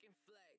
fucking flex.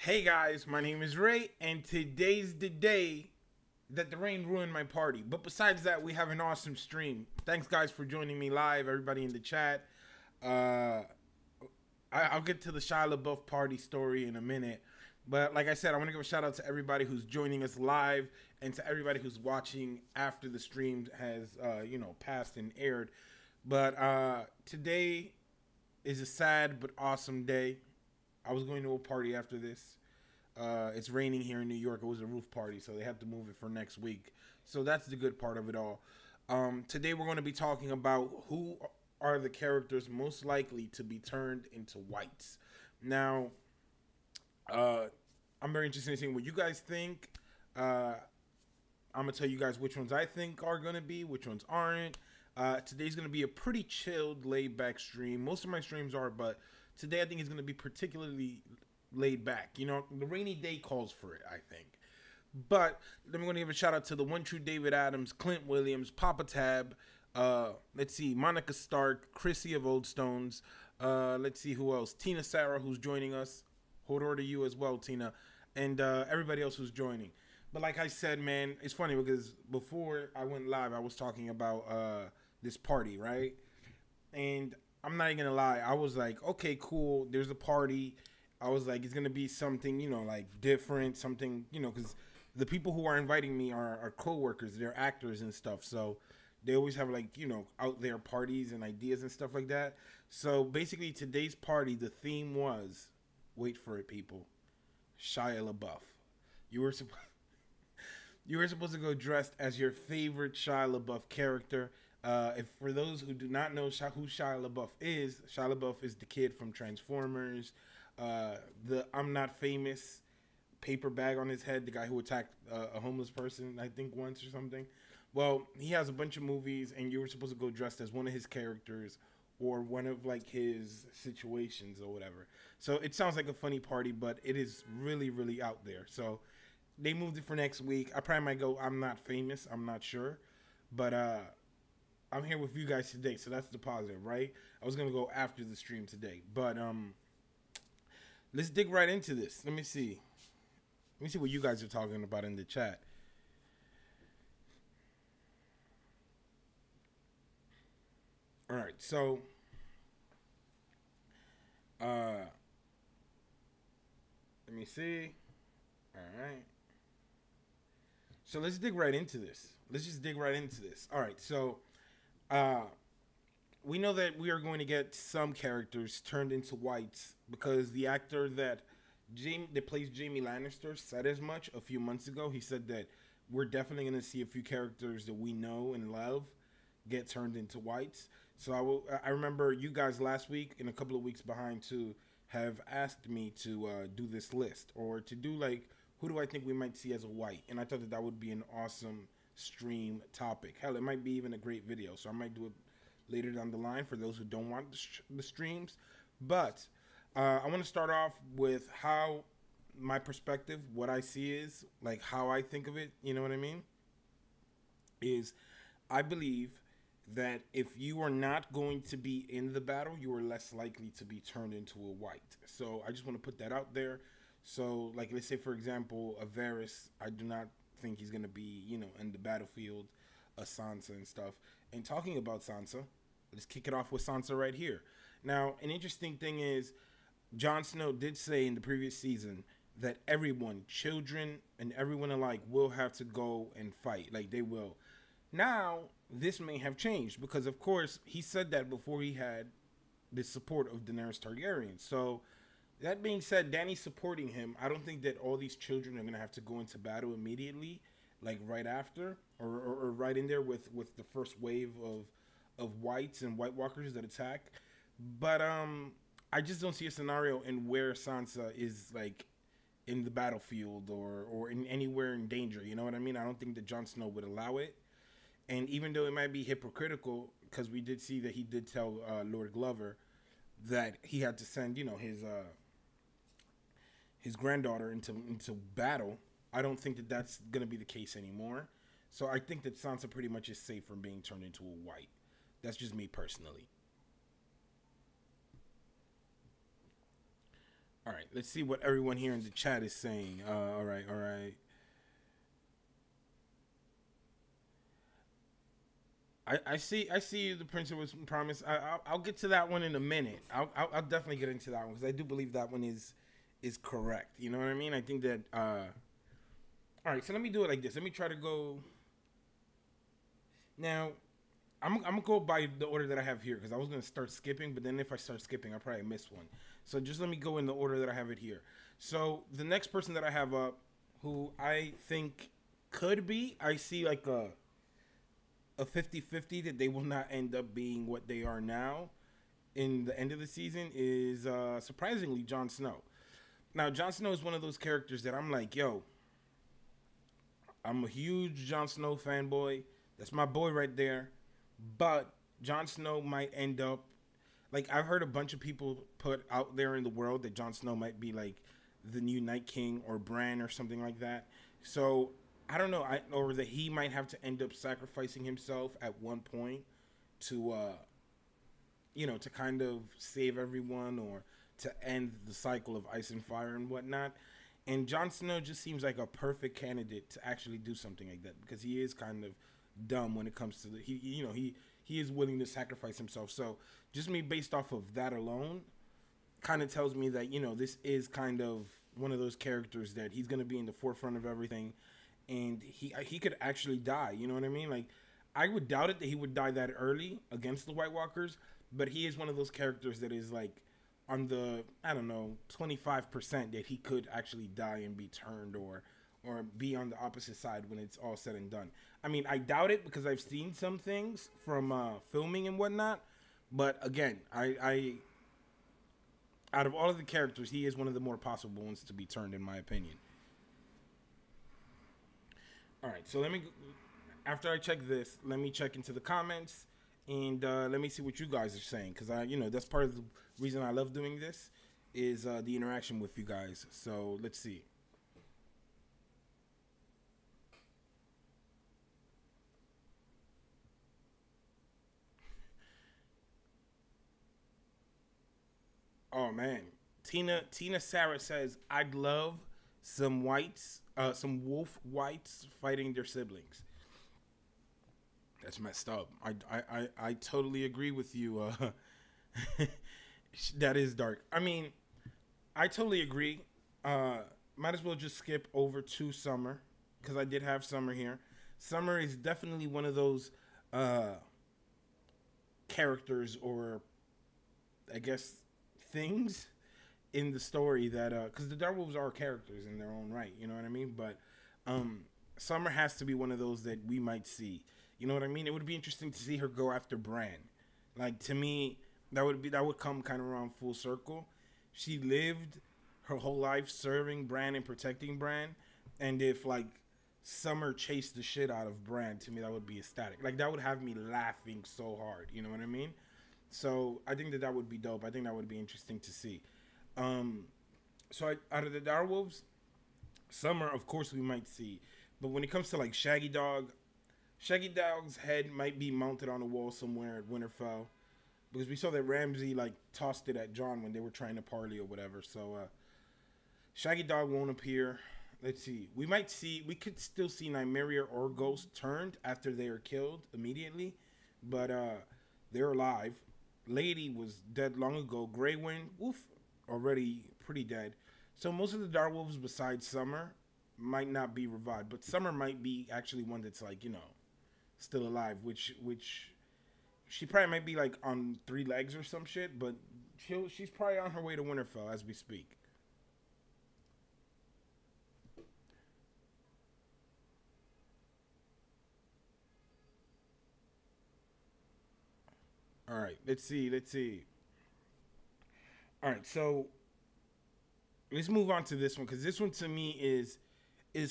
Hey guys, my name is Ray, and today's the day that the rain ruined my party. But besides that, we have an awesome stream. Thanks, guys, for joining me live. Everybody in the chat. Uh, I'll get to the Shia LaBeouf party story in a minute. But like I said, I want to give a shout out to everybody who's joining us live and to everybody who's watching after the stream has, passed and aired. But today is a sad but awesome day. I was going to a party after this. It's raining here in New York. It was a roof party, so they have to move it for next week. So that's the good part of it all. Today we're going to be talking about who are the characters most likely to be turned into whites. Now, I'm very interested in seeing what you guys think. I'm going to tell you guys which ones I think are going to be, which ones aren't. Today's going to be a pretty chilled, laid-back stream. Most of my streams are, but today I think is going to be particularly laid back. You know, the rainy day calls for it, I think. But then we're going to give a shout out to the One True David Adams, Clint Williams, Papa Tab, let's see, Monica Stark, Chrissy of Old Stones, let's see who else, Tina Sarah, who's joining us. Hold on to you as well, Tina, and everybody else who's joining. But like I said, man, it's funny because before I went live, I was talking about this party, right? And I'm not even gonna lie, I was like, okay, cool, there's a party. I was like, it's gonna be something, like different, something, because the people who are inviting me are co-workers, they're actors and stuff, so they always have like, out there parties and ideas and stuff like that. So basically today's party, the theme was, wait for it, people, Shia LaBeouf. You were supposed to go dressed as your favorite Shia LaBeouf character. If for those who do not know who Shia LaBeouf is the kid from Transformers, the I'm Not Famous paper bag on his head, the guy who attacked a homeless person, I think once or something. Well, he has a bunch of movies, and you were supposed to go dressed as one of his characters or one of like his situations or whatever. So it sounds like a funny party, but it is really, really out there. So they moved it for next week. I probably might go I'm Not Famous. I'm not sure, but I'm here with you guys today, so that's the positive, right? I was gonna go after the stream today, but let's dig right into this. Let me see what you guys are talking about in the chat. All right, so let me see. All right, so let's dig right into this. Let's just dig right into this. All right, so we know that we are going to get some characters turned into whites because the actor that plays Jaime Lannister said as much a few months ago. He said that we're definitely going to see a few characters that we know and love get turned into whites. So I remember you guys last week and a couple of weeks behind too have asked me to do this list or to do like who do I think we might see as a white, and I thought that would be an awesome stream topic. Hell, it might be even a great video, so I might do it later down the line for those who don't want the streams. But I want to start off with how my perspective, what I see is, like how I think of it, you know what I mean? Is I believe that if you are not going to be in the battle, you are less likely to be turned into a white. So I just want to put that out there. So like, let's say for example, a Varys, I do not think he's going to be, in the battlefield, a Sansa and stuff. And talking about Sansa, let's kick it off with Sansa right here. Now, an interesting thing is, Jon Snow did say in the previous season that everyone, children and everyone alike, will have to go and fight. Like, they will. Now, this may have changed because, of course, he said that before he had the support of Daenerys Targaryen. So, that being said, Dany's supporting him. I don't think that all these children are going to have to go into battle immediately, like right after, or right in there with the first wave of whites and White Walkers that attack. But I just don't see a scenario in where Sansa is like in the battlefield or in anywhere in danger. You know what I mean? I don't think that Jon Snow would allow it. And even though it might be hypocritical, because we did see that he did tell Lord Glover that he had to send, his granddaughter into battle, I don't think that that's going to be the case anymore. So I think that Sansa pretty much is safe from being turned into a white. That's just me personally. All right, let's see what everyone here in the chat is saying. All right, all right. I see the Prince was promise. I'll get to that one in a minute. I'll definitely get into that one because I do believe that one is correct. You know what I mean? I think that. All right, so let me do it like this. Let me try to go. Now, I'm gonna go by the order that I have here because I was gonna start skipping, but then if I start skipping, I'll probably miss one. So just let me go in the order that I have it here. So the next person that I have up, who I think could be, I see like a 50-50 that they will not end up being what they are now in the end of the season is surprisingly Jon Snow. Now, Jon Snow is one of those characters that I'm like, yo, I'm a huge Jon Snow fanboy. That's my boy right there. But Jon Snow might end up, like, I've heard a bunch of people put out there in the world that Jon Snow might be like the new Night King or Bran or something like that. So I don't know, or that he might have to end up sacrificing himself at one point to, to kind of save everyone or to end the cycle of ice and fire and whatnot. And Jon Snow just seems like a perfect candidate to actually do something like that because he is kind of dumb when it comes to he is willing to sacrifice himself. So just me based off of that alone kind of tells me that, this is kind of one of those characters that he's going to be in the forefront of everything. And he could actually die, you know what I mean? Like, I would doubt it that he would die that early against the White Walkers, but he is one of those characters that is like on the, I don't know, 25% that he could actually die and be turned or be on the opposite side when it's all said and done. I mean, I doubt it because I've seen some things from filming and whatnot, but again, I out of all of the characters, he is one of the more possible ones to be turned, in my opinion. All right, so after I check this, let me check into the comments and let me see what you guys are saying because that's part of the reason I love doing this is the interaction with you guys. So let's see. Oh man, Tina Sarah says I'd love some some wolf whites fighting their siblings. That's messed up. I totally agree with you. That is dark. I mean, I totally agree. Might as well just skip over to Summer because I did have Summer here. Summer is definitely one of those characters or I guess things in the story that because the Darkwolves are characters in their own right, you know what I mean? But Summer has to be one of those that we might see. You know what I mean? It would be interesting to see her go after Bran. Like, to me, that would come kind of around full circle. She lived her whole life serving Bran and protecting Bran, and if like Summer chased the shit out of Bran, to me that would be ecstatic. Like, that would have me laughing so hard. You know what I mean? So I think that would be dope. I think that would be interesting to see. So out of the Direwolves, Summer, of course, we might see. But when it comes to like Shaggy Dog's head might be mounted on a wall somewhere at Winterfell, because we saw that Ramsay like tossed it at Jon when they were trying to parley or whatever. So Shaggy Dog won't appear. Let's see. We could still see Nymeria or Ghost turned after they are killed immediately, but they're alive. Lady was dead long ago. Grey Wind, woof, already pretty dead. So most of the Direwolves besides Summer might not be revived, but Summer might be actually one that's like, still alive, which she probably might be like on 3 legs or some shit, but she's probably on her way to Winterfell as we speak. All right, let's see. All right, so let's move on to this one because this one to me is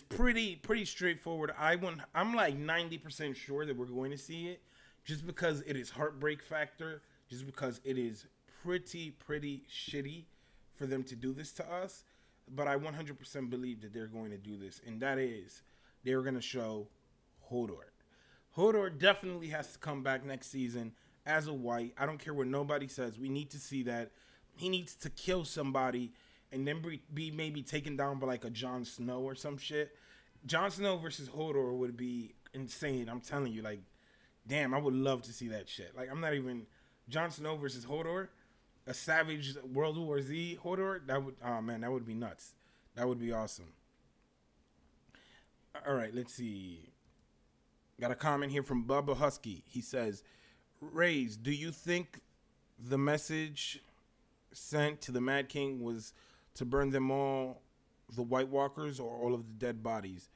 pretty straightforward. I'm like 90% sure that we're going to see it, just because it is heartbreak factor, just because it is pretty shitty for them to do this to us. But I 100% believe that they're going to do this, and that is they're going to show Hodor. Hodor definitely has to come back next season as a Wight. I don't care what nobody says. We need to see that. He needs to kill somebody and then be maybe taken down by like a Jon Snow or some shit. Jon Snow versus Hodor would be insane. I'm telling you, like, damn, I would love to see that shit. Like, I'm not even Jon Snow versus Hodor, a savage World War Z Hodor. That would, oh man, that would be nuts. That would be awesome. All right, let's see. Got a comment here from Bubba Husky. He says, Rayz, do you think the message sent to the Mad King was to burn them all, the White Walkers, or all of the dead bodies,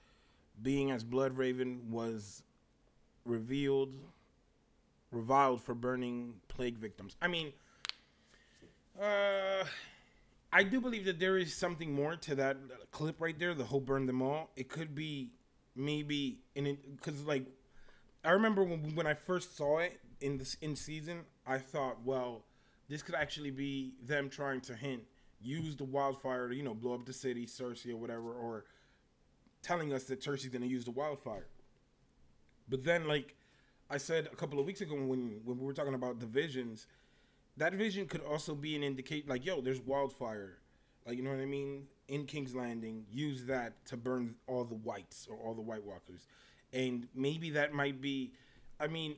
being as Blood Raven was reviled for burning plague victims? I mean, I do believe that there is something more to that clip right there, the whole burn them all. It could be maybe in it, because like I remember when I first saw it in season, I thought, well, this could actually be them trying to use the wildfire to, you know, blow up the city, Cersei or whatever, or telling us that Cersei's going to use the wildfire. But then, like I said a couple of weeks ago when we were talking about the visions, that vision could also be an indicate, like, yo, there's wildfire. Like, you know what I mean? In King's Landing, use that to burn all the Whites or all the White Walkers. And maybe that might be, I mean,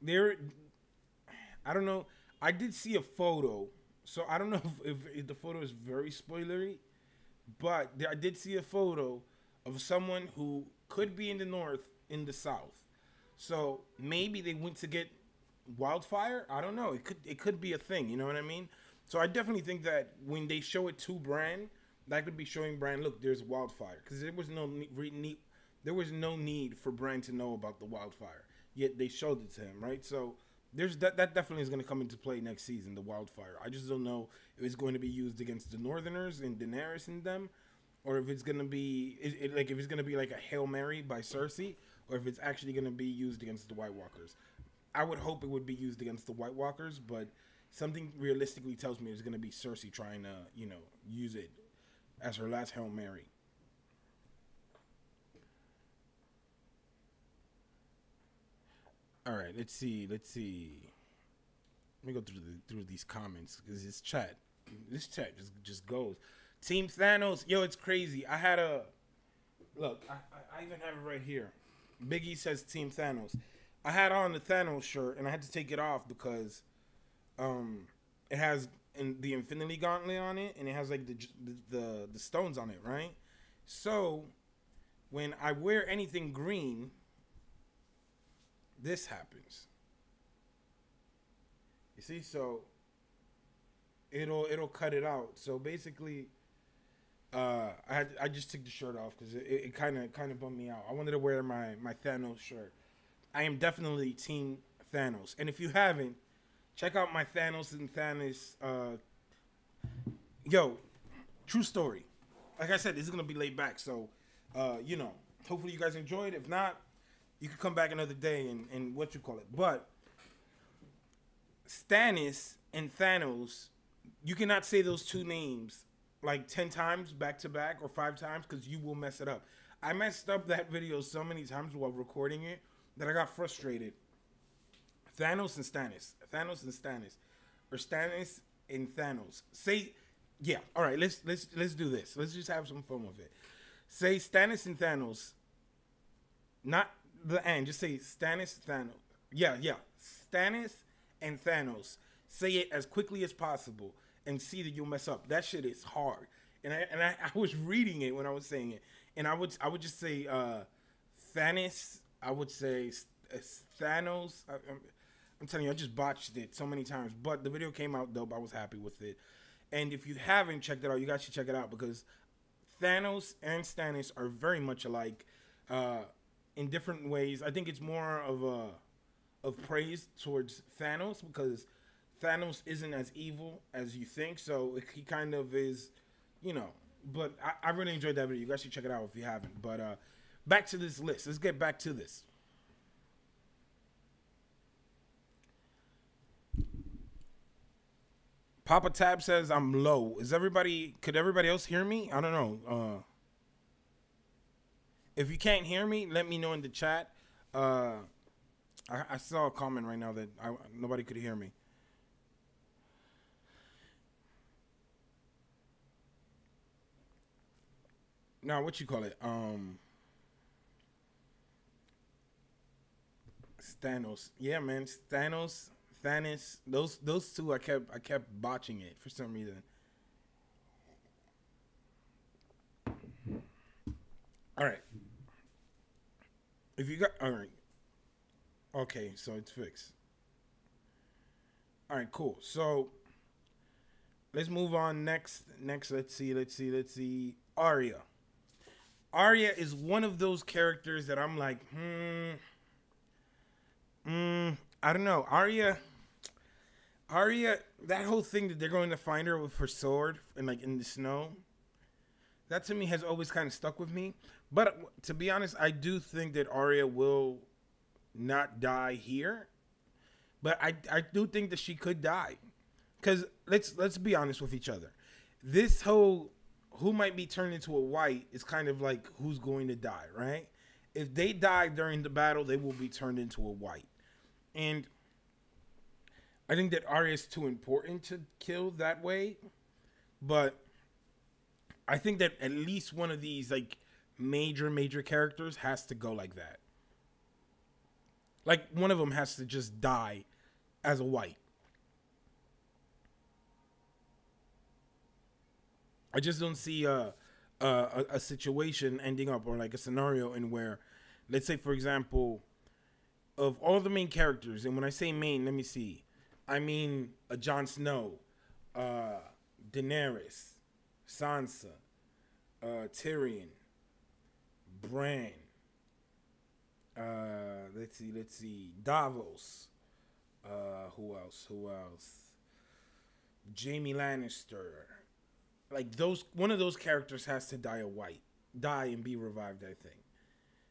I don't know. I did see a photo, so I don't know if the photo is very spoilery, but I did see a photo of someone who could be in the north, in the south. So maybe they went to get wildfire. I don't know. It could be a thing. You know what I mean? So I definitely think that when they show it to Bran, that could be showing Bran, look, there's wildfire, because there was no need for Bran to know about the wildfire. Yet they showed it to him, right? So there's that definitely is going to come into play next season, the wildfire. I just don't know if it's going to be used against the Northerners and Daenerys and them, or if it's going to be if it's going to be like a Hail Mary by Cersei, or if it's actually going to be used against the White Walkers. I would hope it would be used against the White Walkers, but something realistically tells me it's going to be Cersei trying to, you know, use it as her last Hail Mary. All right, let's see. Let me go through these comments, because this chat just goes. Team Thanos, yo, it's crazy. I had a look. I even have it right here. Biggie says Team Thanos. I had on the Thanos shirt and I had to take it off because it has the Infinity Gauntlet on it, and it has like the stones on it, right? So when I wear anything green, this happens. You see, so it'll cut it out. So basically, I just took the shirt off because it kind of bummed me out. I wanted to wear my Thanos shirt. I am definitely Team Thanos, and if you haven't, check out my Thanos and Thanos. Yo, true story. Like I said, this is gonna be laid back, so you know, hopefully you guys enjoyed. If not, you can come back another day and what you call it. But Stannis and Thanos, you cannot say those two names like 10 times back to back or 5 times, because you will mess it up. I messed up that video so many times while recording it that I got frustrated. Thanos and Stannis. Thanos and Stannis. Or Stannis and Thanos. Say, yeah, all right, let's do this. Let's just have some fun with it. Say Stannis and Thanos. Not the end. Just say Stannis, Thanos. Yeah. Stannis and Thanos. Say it as quickly as possible and see that you'll mess up. That shit is hard. And I was reading it when I was saying it. And I would just say Thanos. I would say Thanos. I'm telling you, I just botched it so many times. But the video came out dope. I was happy with it. And if you haven't checked it out, you guys should check it out, because Thanos and Stannis are very much alike in different ways. I think it's more of praise towards Thanos, because Thanos isn't as evil as you think. So he kind of is, you know. But I really enjoyed that video. You guys should check it out if you haven't. But back to this list. Let's get back to this. Papa Tab says I'm low. Could everybody else hear me? I don't know. If you can't hear me, let me know in the chat. I saw a comment right now that nobody could hear me. Now, what you call it? Thanos. Yeah, man. Thanos. Those two, I kept botching it for some reason. All right. If you got all right. Okay, so it's fixed. All right, cool. So let's move on next. Let's see. Arya. Arya is one of those characters that I'm like, I don't know. Arya, that whole thing that they're going to find her with her sword and like in the snow, that to me has always kind of stuck with me. But to be honest, I do think that Arya will not die here. But I do think that she could die. Because let's be honest with each other. This whole who might be turned into a Wight is kind of like who's going to die, right? If they die during the battle, they will be turned into a Wight. And I think that Arya is too important to kill that way. But I think that at least one of these like major characters has to go like that. Like one of them has to just die as a Wight. I just don't see a situation ending up or like a scenario in where, let's say for example, of all the main characters, and when I say main, let me see, I mean Jon Snow, Daenerys, Sansa, Tyrion, Bran. Let's see, Davos. Who else? Jaime Lannister. Like those, one of those characters has to die and be revived. I think.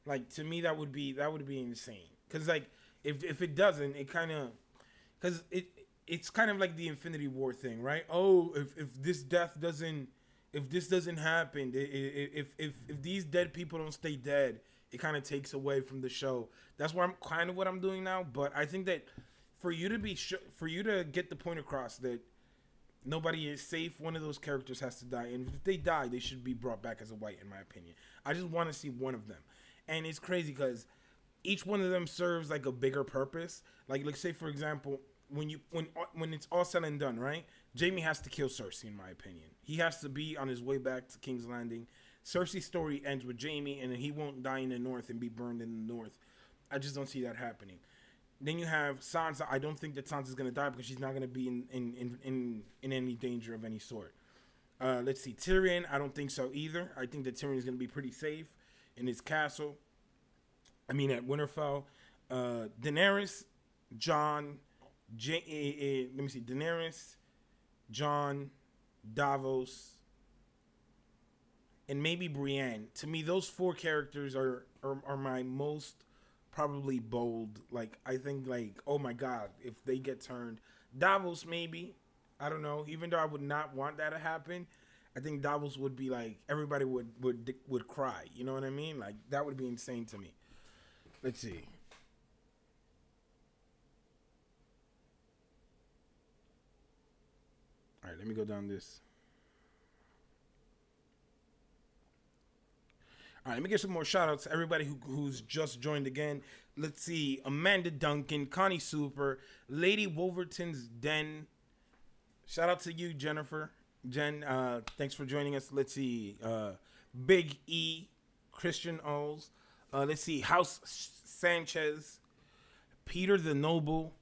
Like to me, that would be insane. Cause like if it doesn't, it kind of, cause it's kind of like the Infinity War thing, right? Oh, if this doesn't happen, if these dead people don't stay dead, it kind of takes away from the show. That's what I'm doing now. But I think that for you to get the point across that nobody is safe, one of those characters has to die, and if they die, they should be brought back as a Wight, in my opinion. I just want to see one of them, and it's crazy because each one of them serves like a bigger purpose. Like, let's say for example, when it's all said and done, right? Jaime has to kill Cersei, in my opinion. He has to be on his way back to King's Landing. Cersei's story ends with Jaime, and then he won't die in the North and be burned in the North. I just don't see that happening. Then you have Sansa. I don't think that Sansa's gonna die because she's not gonna be in any danger of any sort. Let's see, Tyrion. I don't think so either. I think that Tyrion is gonna be pretty safe in his castle. I mean, at Winterfell. Daenerys, Jon. Let me see. Daenerys, Jon, Davos, and maybe Brienne. To me, those four characters are my most probably bold. Like, I think, like, oh my god, if they get turned. Davos, maybe. I don't know. Even though I would not want that to happen, I think Davos would be like, everybody would cry. You know what I mean? Like, that would be insane to me. Let's see. All right, let me go down this. All right, let me give some more shout outs to everybody who's just joined again. Let's see. Amanda Duncan, Connie Super, Lady Wolverton's Den. Shout out to you, Jennifer. Jen, thanks for joining us. Let's see. Big E, Christian Oles. Let's see. House Sanchez, Peter the Noble,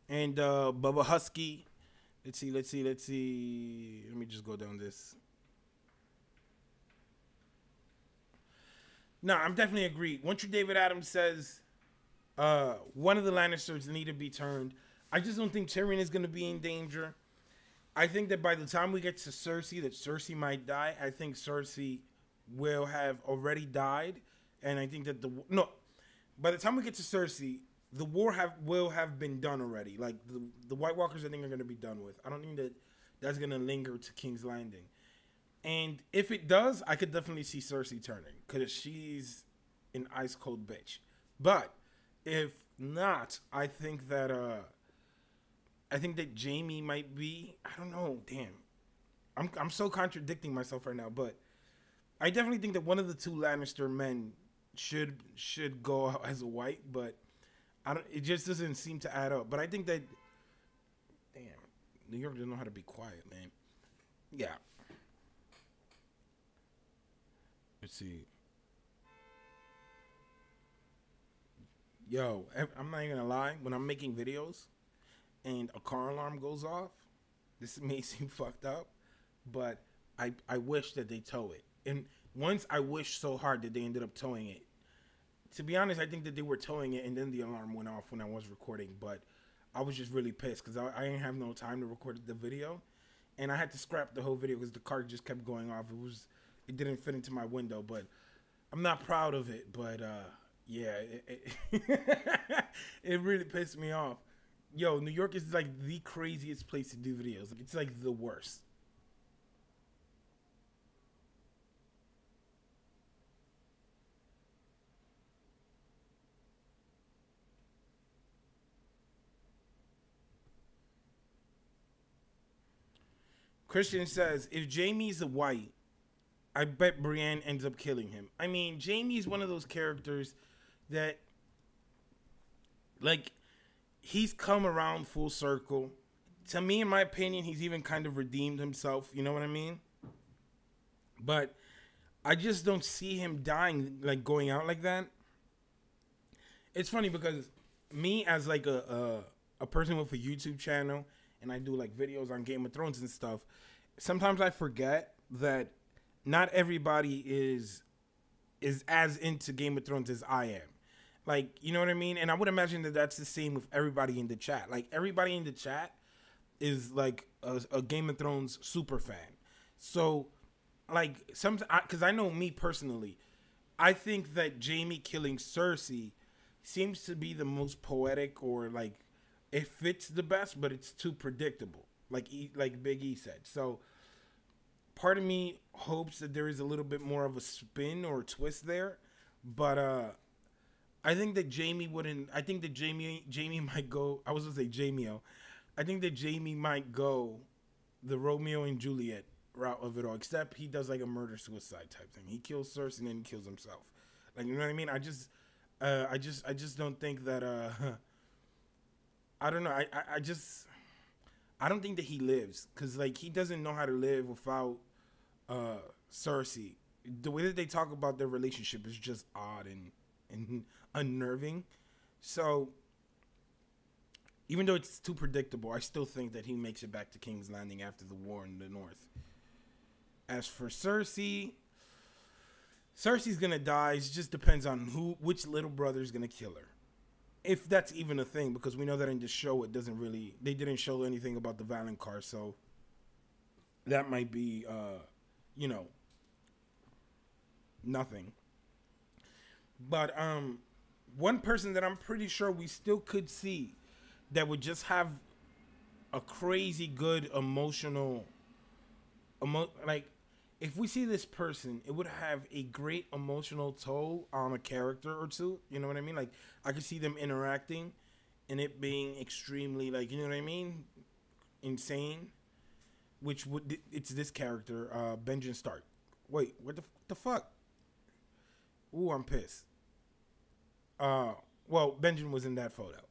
and Bubba Husky. Let's see. Let me just go down this. No, I'm definitely agree. Once David Adams says one of the Lannisters need to be turned, I just don't think Tyrion is going to be in danger. I think that by the time we get to Cersei, that Cersei might die. I think Cersei will have already died, and I think that by the time we get to Cersei, the war will have been done already. Like the White Walkers, I think are going to be done with. I don't think that's going to linger to King's Landing. And if it does, I could definitely see Cersei turning because she's an ice cold bitch. But if not, I think that Jaime might be. I don't know. Damn, I'm so contradicting myself right now. But I definitely think that one of the two Lannister men should go out as a White, but I don't. It just doesn't seem to add up. But I think that, damn, New York doesn't know how to be quiet, man. Yeah. Let's see. Yo, I'm not even gonna lie. When I'm making videos and a car alarm goes off, this may seem fucked up, but I wish that they tow it. And once I wish so hard that they ended up towing it. To be honest, I think that they were towing it and then the alarm went off when I was recording, but I was just really pissed because I didn't have no time to record the video, and I had to scrap the whole video because the car just kept going off. It didn't fit into my window, but I'm not proud of it, but yeah, it really pissed me off. Yo, New York is like the craziest place to do videos. It's like the worst. Christian says, if Jaime's a White, I bet Brienne ends up killing him. I mean, Jaime's one of those characters that, like, he's come around full circle. To me, in my opinion, he's even kind of redeemed himself. You know what I mean? But I just don't see him dying, like, going out like that. It's funny because me as, like, a person with a YouTube channel, and I do, like, videos on Game of Thrones and stuff, sometimes I forget that not everybody is as into Game of Thrones as I am. Like, you know what I mean? And I would imagine that that's the same with everybody in the chat. Like, everybody in the chat is, like, a Game of Thrones super fan. So, like, because I know me personally, I think that Jaime killing Cersei seems to be the most poetic, or, like, it fits the best, but it's too predictable, like Big E said. So part of me hopes that there is a little bit more of a spin or a twist there, but I think that Jaime wouldn't. I think that Jaime might go. I was gonna say Jamie-O. I think that Jaime might go the Romeo and Juliet route of it all, except he does like a murder suicide type thing. He kills Cersei and then he kills himself. Like, you know what I mean? I just don't think that. I don't know. I don't think that he lives, because, like, he doesn't know how to live without Cersei. The way that they talk about their relationship is just odd and unnerving. So even though it's too predictable, I still think that he makes it back to King's Landing after the war in the North. As for Cersei's gonna die. It just depends on which little brother is gonna kill her. If that's even a thing, because we know that in the show they didn't show anything about the Valonqar, so that might be, nothing. But one person that I'm pretty sure we still could see that would just have a crazy good like, if we see this person, it would have a great emotional toll on a character or two. You know what I mean? Like, I could see them interacting and it being extremely, like, you know what I mean? Insane. It's this character, Benjen Stark. Wait, what the fuck? Ooh, I'm pissed. Well, Benjen was in that photo.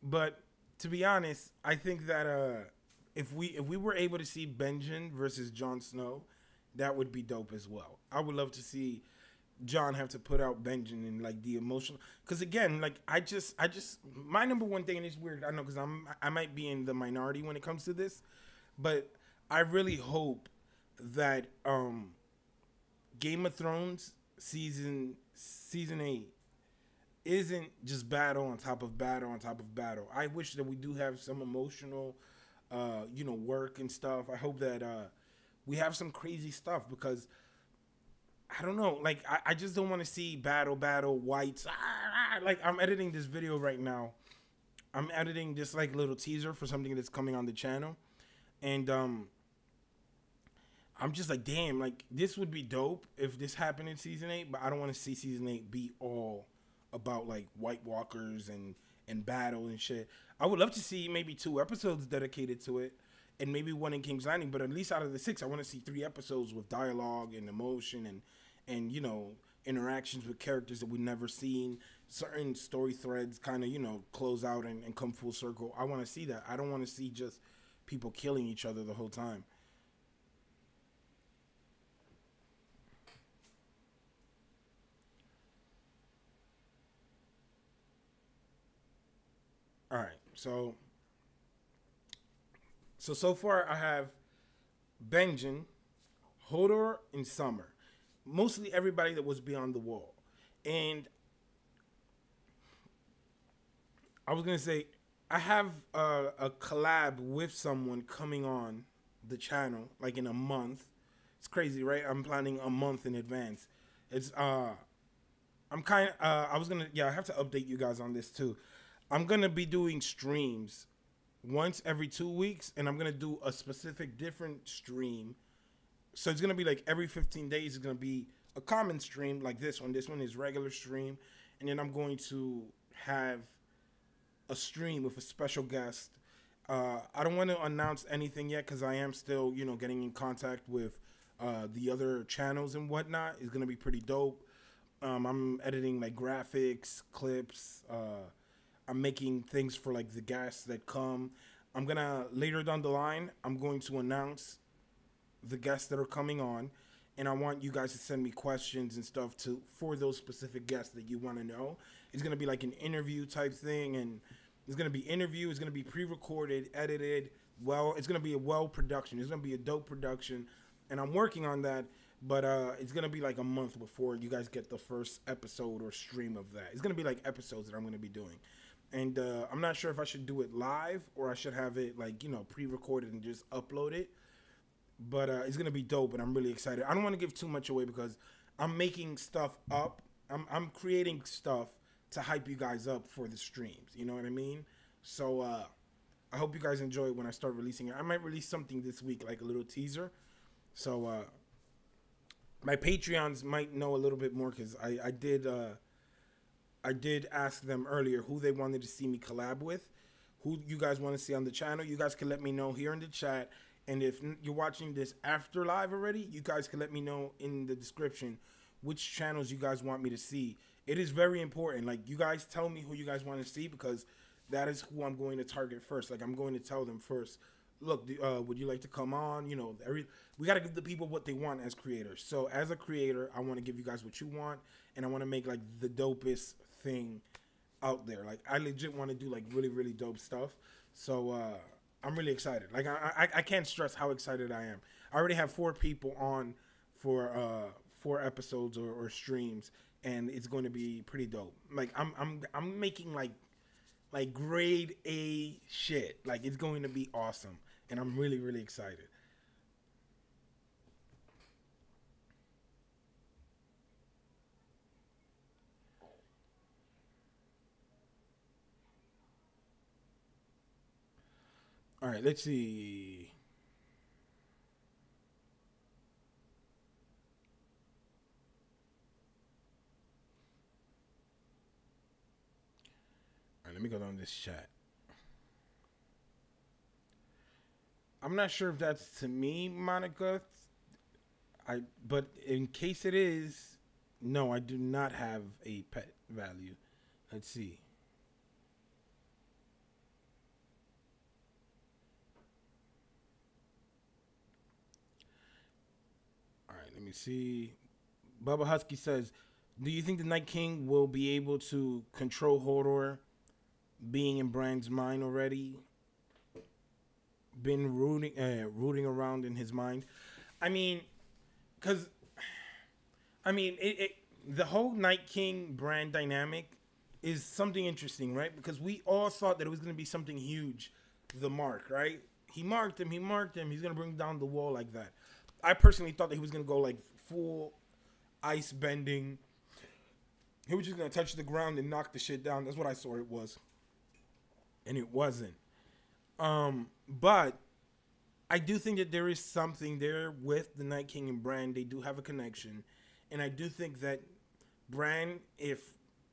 But to be honest, I think that, if we were able to see Benjen versus Jon Snow, that would be dope as well. I would love to see Jon have to put out Benjen and, like, the emotional, because again, like, I just my number one thing, and it's weird, I know, because I might be in the minority when it comes to this, but I really hope that Game of Thrones season 8 isn't just battle on top of battle on top of battle. I wish that we do have some emotional work and stuff. I hope that we have some crazy stuff, because I don't know, like, I just don't want to see battle whites. Like, I'm editing this video right now. I'm editing this, like, little teaser for something that's coming on the channel, and I'm just like, damn, like, this would be dope if this happened in season 8, but I don't want to see season 8 be all about, like, White Walkers and battle and shit. I would love to see maybe 2 episodes dedicated to it. and maybe one in King's Landing. But at least out of the 6, I want to see 3 episodes with dialogue and emotion and you know, interactions with characters that we've never seen. Certain story threads kind of, you know, close out and come full circle. I want to see that. I don't want to see just people killing each other the whole time. All right, so far I have Benjen, Hodor, and Summer. Mostly everybody that was beyond the wall. And I was gonna say I have a collab with someone coming on the channel like in a month. It's crazy, right? I'm planning a month in advance. It's I'm kind of I was gonna I have to update you guys on this too. I'm gonna be doing streams once every 2 weeks, and I'm gonna do a specific different stream. So it's gonna be like every 15 days. It's gonna be a common stream like this one. This one is regular stream, and then I'm going to have a stream with a special guest. I don't want to announce anything yet because I am still, you know, getting in contact with the other channels and whatnot. It's gonna be pretty dope. I'm editing like graphics, clips. I'm making things for like the guests that come. I'm gonna later down the line, I'm going to announce the guests that are coming on, and I want you guys to send me questions and stuff for those specific guests that you want to know. It's gonna be like an interview type thing, and it's gonna be interview. It's gonna be pre-recorded, edited. Well, it's gonna be a production. It's gonna be a dope production, and I'm working on that. But it's gonna be like a month before you guys get the first episode or stream of that. It's gonna be like episodes that I'm gonna be doing. And I'm not sure if I should do it live or I should have it like, you know, pre-recorded and just upload it. But it's going to be dope, and I'm really excited. I don't want to give too much away because I'm making stuff up. I'm creating stuff to hype you guys up for the streams. You know what I mean? So I hope you guys enjoy it when I start releasing it. I might release something this week, like a little teaser. So my Patreons might know a little bit more because I did ask them earlier who they wanted to see me collab with, who you guys want to see on the channel. You guys can let me know here in the chat. And if you're watching this after live already, you guys can let me know in the description which channels you guys want me to see. It is very important. Like, you guys tell me who you guys want to see because that is who I'm going to target first. Like, I'm going to tell them first, look, would you like to come on? You know, we got to give the people what they want as creators. So as a creator, I want to give you guys what you want, and I want to make like the dopest thing out there. Like, I legit want to do like really, really dope stuff. So I'm really excited. Like, I can't stress how excited I am. I already have 4 people on for 4 episodes or streams, and it's going to be pretty dope. Like, I'm making like grade A shit. Like, it's going to be awesome, and I'm really, really excited. All right, let's see. All right, let me go down this chat. I'm not sure if that's to me, Monica. But in case it is, no, I do not have a pet value. Let's see. Let me see. Bubba Husky says, do you think the Night King will be able to control Hodor being in Bran's mind already? Been rooting around in his mind. I mean, because, the whole Night King Bran dynamic is something interesting, right? Because we all thought that it was going to be something huge, the mark, right? He marked him. He's going to bring down the wall like that. I personally thought that he was going to go like full ice bending. He was just going to touch the ground and knock the shit down. That's what I saw it was. And it wasn't. But I do think that there is something there with the Night King and Bran. They do have a connection. And I do think that Bran, if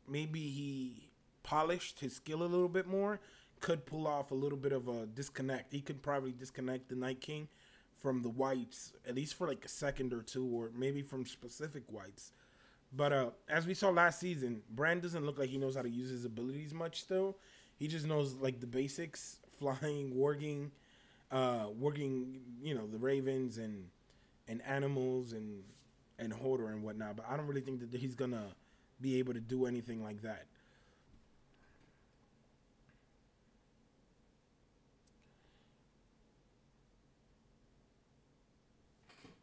maybe he polished his skill a little bit more, could pull off a little bit of a disconnect. He could probably disconnect the Night King from the Wights, at least for like a second or two, or maybe from specific Wights. But as we saw last season, Bran doesn't look like he knows how to use his abilities much still. He just knows like the basics, flying, warging, the ravens and animals and Hodor and whatnot. But I don't really think that he's gonna be able to do anything like that.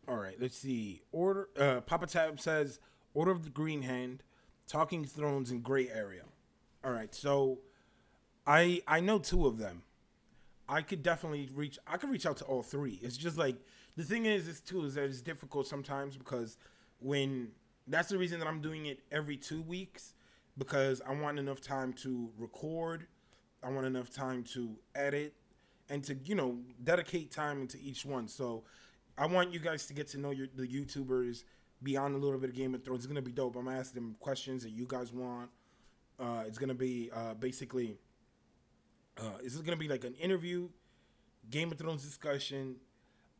All right, let's see. Papa Tab says Order of the Green Hand, Talking Thrones, and Gray Area. All right, so I know two of them. I could reach out to all three. It's just like the thing is that it's difficult sometimes because that's the reason that I'm doing it every 2 weeks, because I want enough time to record, I want enough time to edit, and to dedicate time into each one. So I want you guys to get to know the YouTubers beyond a little bit of Game of Thrones. It's gonna be dope. I'm gonna ask them questions that you guys want. It's gonna be basically. This is gonna be like an interview, Game of Thrones discussion,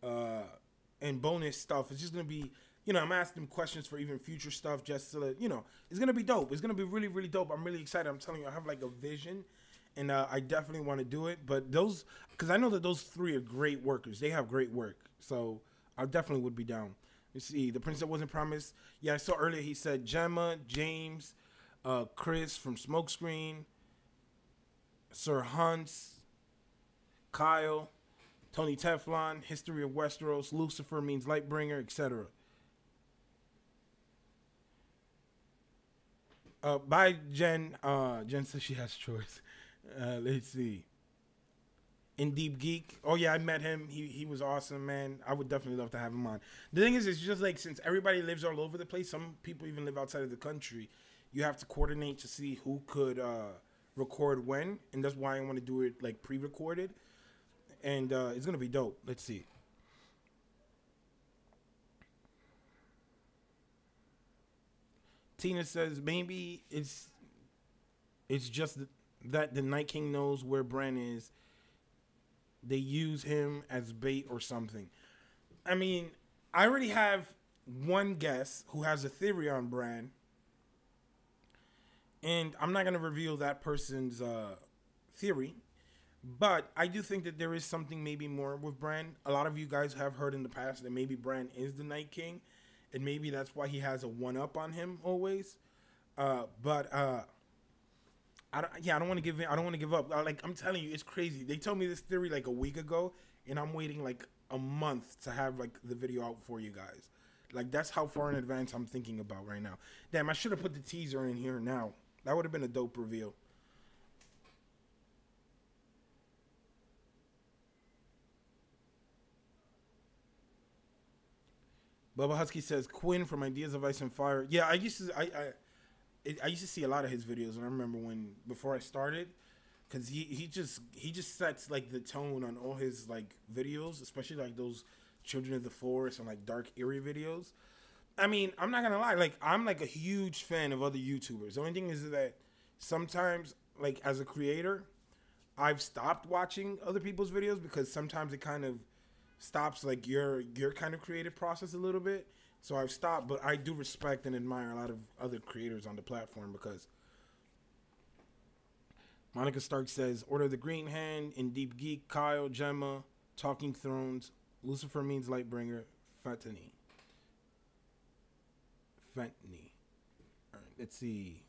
and bonus stuff. It's just gonna be, I'm asking them questions for even future stuff, just so that, it's gonna be dope. It's gonna be really, really dope. I'm really excited. I'm telling you, I have like a vision, and I definitely want to do it. But because I know that those three are great workers. They have great work, so I definitely would be down. Let's see, the Prince That Wasn't Promised. Yeah, I saw earlier. He said Gemma, James, Chris from Smokescreen, Sir Hunts, Kyle, Tony Teflon, History of Westeros, Lucifer Means Lightbringer, etc. By Jen. Jen says she has choice. Let's see. In Deep Geek. Oh yeah, I met him. He was awesome, man. I would definitely love to have him on. The thing is, it's just like, since everybody lives all over the place, some people even live outside of the country, you have to coordinate to see who could record when, and that's why I want to do it like pre-recorded, and it's gonna be dope. Let's see. Tina says maybe it's just that the Night King knows where Bran is. They use him as bait or something. I mean, I already have one guest who has a theory on Bran, and I'm not going to reveal that person's theory, but I do think that there is something maybe more with Bran. A lot of you guys have heard in the past that maybe Bran is the Night King, and maybe that's why he has a one-up on him always. But I don't want to give in. I don't want to give up. I'm telling you, it's crazy. They told me this theory like a week ago, and I'm waiting like a month to have like the video out for you guys. Like, that's how far in advance I'm thinking about right now. Damn, I should have put the teaser in here now. That would have been a dope reveal. Bubba Husky says Quinn from Ideas of Ice and Fire. Yeah, I used to see a lot of his videos, and I remember before I started, because he just sets like the tone on all his like videos, especially like those Children of the Forest and like dark eerie videos. I mean, I'm not gonna lie, like I'm like a huge fan of other YouTubers. The only thing is that sometimes, like as a creator, I've stopped watching other people's videos because sometimes it kind of stops like your kind of creative process a little bit. So I've stopped, but I do respect and admire a lot of other creators on the platform, because Monica Stark says Order of the Green Hand, In Deep Geek, Kyle, Gemma, Talking Thrones, Lucifer Means Lightbringer, Fentany. All right, let's see.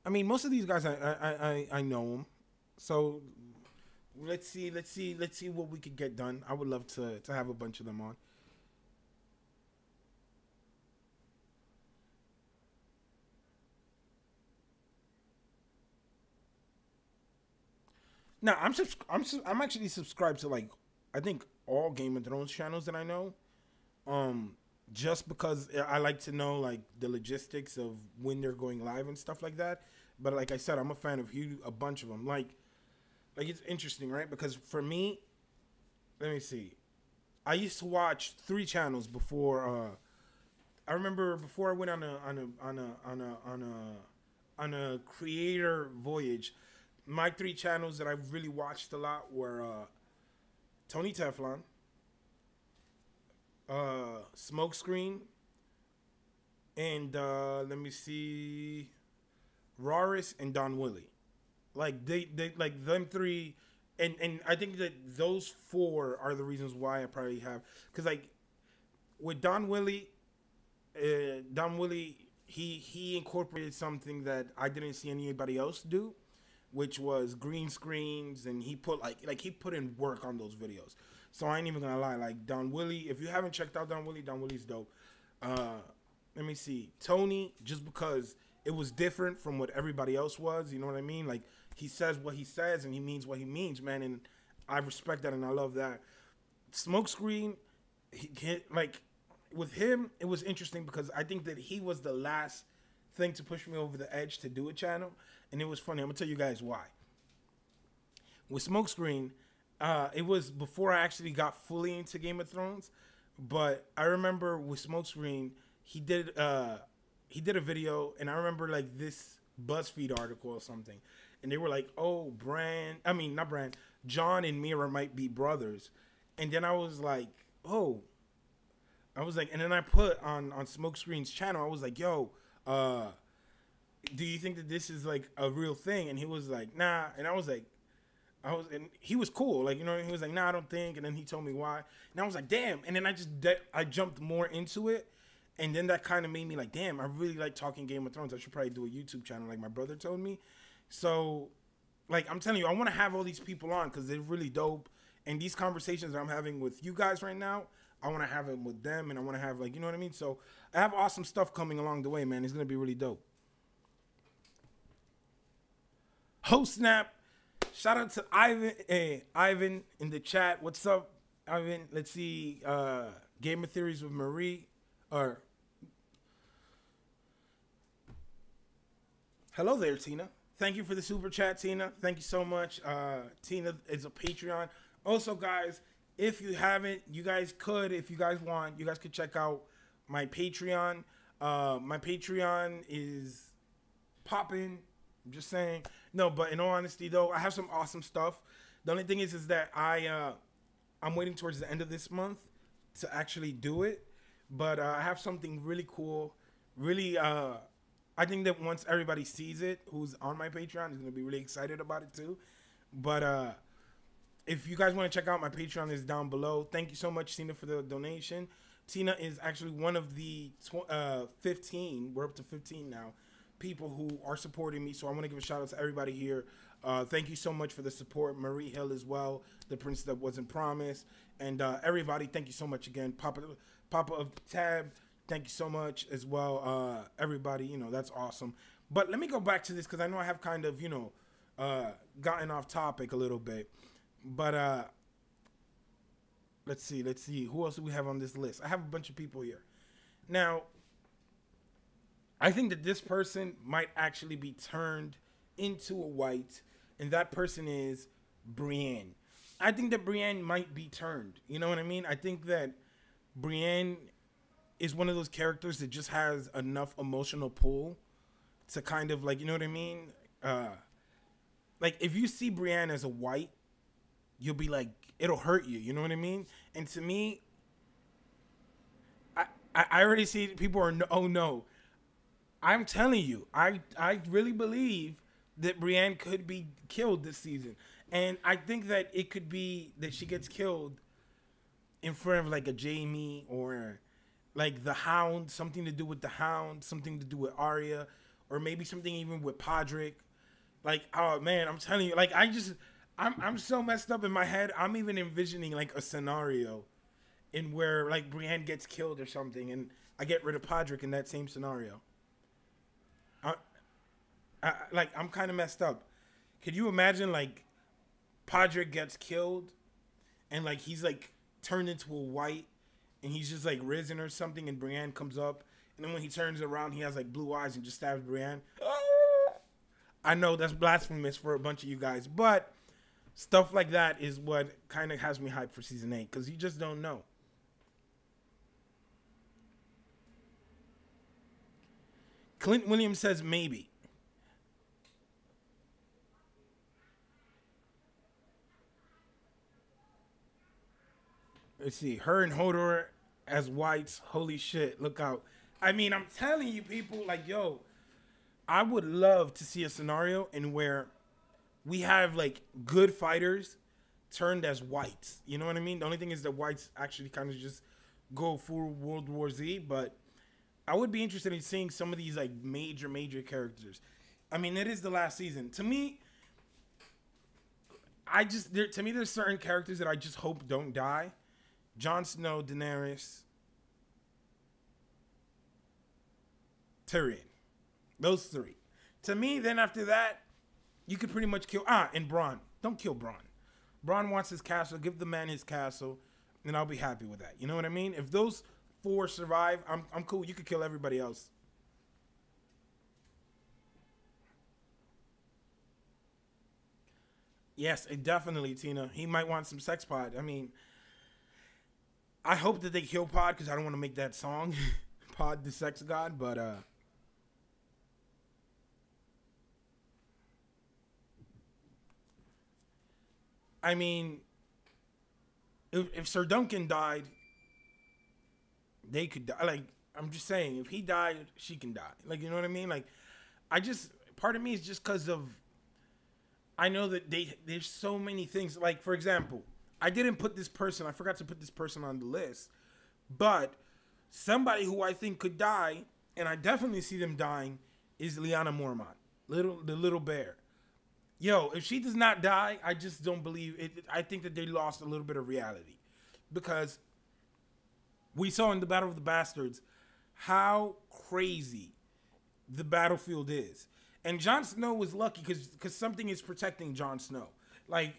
I mean, most of these guys I know them, so let's see what we could get done. I would love to have a bunch of them on. Now I'm actually subscribed to like, I think, all Game of Thrones channels that I know. Just because I like to know like the logistics of when they're going live and stuff like that. But like I said, I'm a fan of a bunch of them. Like it's interesting, right? Because for me, let me see. I used to watch 3 channels before. I remember before I went on a creator voyage. my three channels that I really watched a lot were Tony Teflon, Smokescreen, and let me see, Raris and Don Willie. Like they like them three, and I think that those four are the reasons why I probably have, because like with Don Willie, he incorporated something that I didn't see anybody else do, which was green screens, and he put like he put in work on those videos. So I ain't even gonna lie, like Don Willie, if you haven't checked out Don Willie's dope. Let me see, Tony, just because it was different from what everybody else was, you know what I mean? Like he says what he says and he means what he means, man, and I respect that and I love that. Smokescreen, like with him, it was interesting because I think that he was the last thing to push me over the edge to do a channel, and it was funny. I'm gonna tell you guys why. With Smokescreen, it was before I actually got fully into Game of Thrones, but I remember with Smokescreen, he did a video, and I remember like this BuzzFeed article or something, and they were like, "Oh, Jon and Mira might be brothers," and then I was like, "Oh." And then I put on Smokescreen's channel, I was like, yo, do you think that this is like a real thing? And he was like, nah. And and he was cool. Like, you know, he was like, nah, I don't think. And then he told me why. And I was like, damn. And then I jumped more into it. And then that kind of made me like, damn, I really like talking Game of Thrones. I should probably do a YouTube channel like my brother told me. So, like, I'm telling you, I want to have all these people on because they're really dope. And these conversations that I'm having with you guys right now, I want to have it with them, and I want to have, like, you know what I mean? So I have awesome stuff coming along the way, man. It's going to be really dope. Host Snap. Shout out to Ivan. Hey, Ivan in the chat. What's up, Ivan? Let's see. Gamer Theories with Marie. Or hello there, Tina. Thank you for the super chat, Tina. Thank you so much. Tina is a Patreon. Also, guys, if you haven't, you guys could, if you guys want, you guys could check out my Patreon. My Patreon is popping. I'm just saying. No, but in all honesty, though, I have some awesome stuff. The only thing is that I'm waiting towards the end of this month to actually do it. But I have something really cool. Really, I think that once everybody sees it, who's on my Patreon, is going to be really excited about it too. But if you guys want to check out my Patreon, is down below. Thank you so much, Tina, for the donation. Tina is actually one of the 15, we're up to 15 now, people who are supporting me. So I want to give a shout out to everybody here. Thank you so much for the support. Marie Hill as well, the Prince That Wasn't Promised. And everybody, thank you so much again. Papa of Tab, thank you so much as well. Everybody, you know, that's awesome. But let me go back to this because I know I have kind of, you know, gotten off topic a little bit. But let's see. Who else do we have on this list? I have a bunch of people here. Now, I think that this person might actually be turned into a Wight, and that person is Brienne. I think that Brienne might be turned. You know what I mean? I think that Brienne is one of those characters that just has enough emotional pull to kind of, like, you know what I mean? Like, if you see Brienne as a Wight, you'll be like, it'll hurt you. You know what I mean? And to me, I already see people are, oh no. I'm telling you, I really believe that Brienne could be killed this season. And I think that it could be that she gets killed in front of like a Jaime or like the Hound, something to do with the Hound, something to do with Arya, or maybe something even with Podrick. Like, oh man, I'm telling you, like, I'm so messed up in my head. I'm even envisioning like a scenario in where like Brienne gets killed or something, and I get rid of Podrick in that same scenario. I'm kind of messed up. Could you imagine like Podrick gets killed, and like he's like turned into a Wight, and he's just like risen or something, and Brienne comes up, and then when he turns around, he has like blue eyes and just stabs Brienne. I know that's blasphemous for a bunch of you guys, but stuff like that is what kind of has me hyped for season 8, because you just don't know. Clint Williams says maybe. Let's see. Her and Hodor as whites. Holy shit. Look out. I mean, I'm telling you, people, like, yo, I would love to see a scenario in where we have, like, good fighters turned as whites. You know what I mean? The only thing is that whites actually kind of just go full World War Z, but I would be interested in seeing some of these, like, major characters. I mean, it is the last season. To me, there's certain characters that I just hope don't die. Jon Snow, Daenerys, Tyrion. Those three. To me, then after that, you could pretty much kill... and Bronn. Don't kill Bronn. Bronn wants his castle. Give the man his castle, and I'll be happy with that. You know what I mean? If those four survive, I'm cool. You could kill everybody else. Yes, definitely, Tina. He might want some sex pod. I mean, I hope that they kill Pod because I don't want to make that song, Pod the Sex God, but I mean, if Sir Duncan died, they could die. Like, I'm just saying, if he died, she can die. Like, you know what I mean? Like, part of me is just because of, I know that there's so many things. Like, for example, I forgot to put this person on the list, but somebody who I think could die, and I definitely see them dying, is Lyanna Mormont, the little bear. Yo, if she does not die, I just don't believe it. I think that they lost a little bit of reality, because we saw in the Battle of the Bastards how crazy the battlefield is. And Jon Snow was lucky because something is protecting Jon Snow. Like,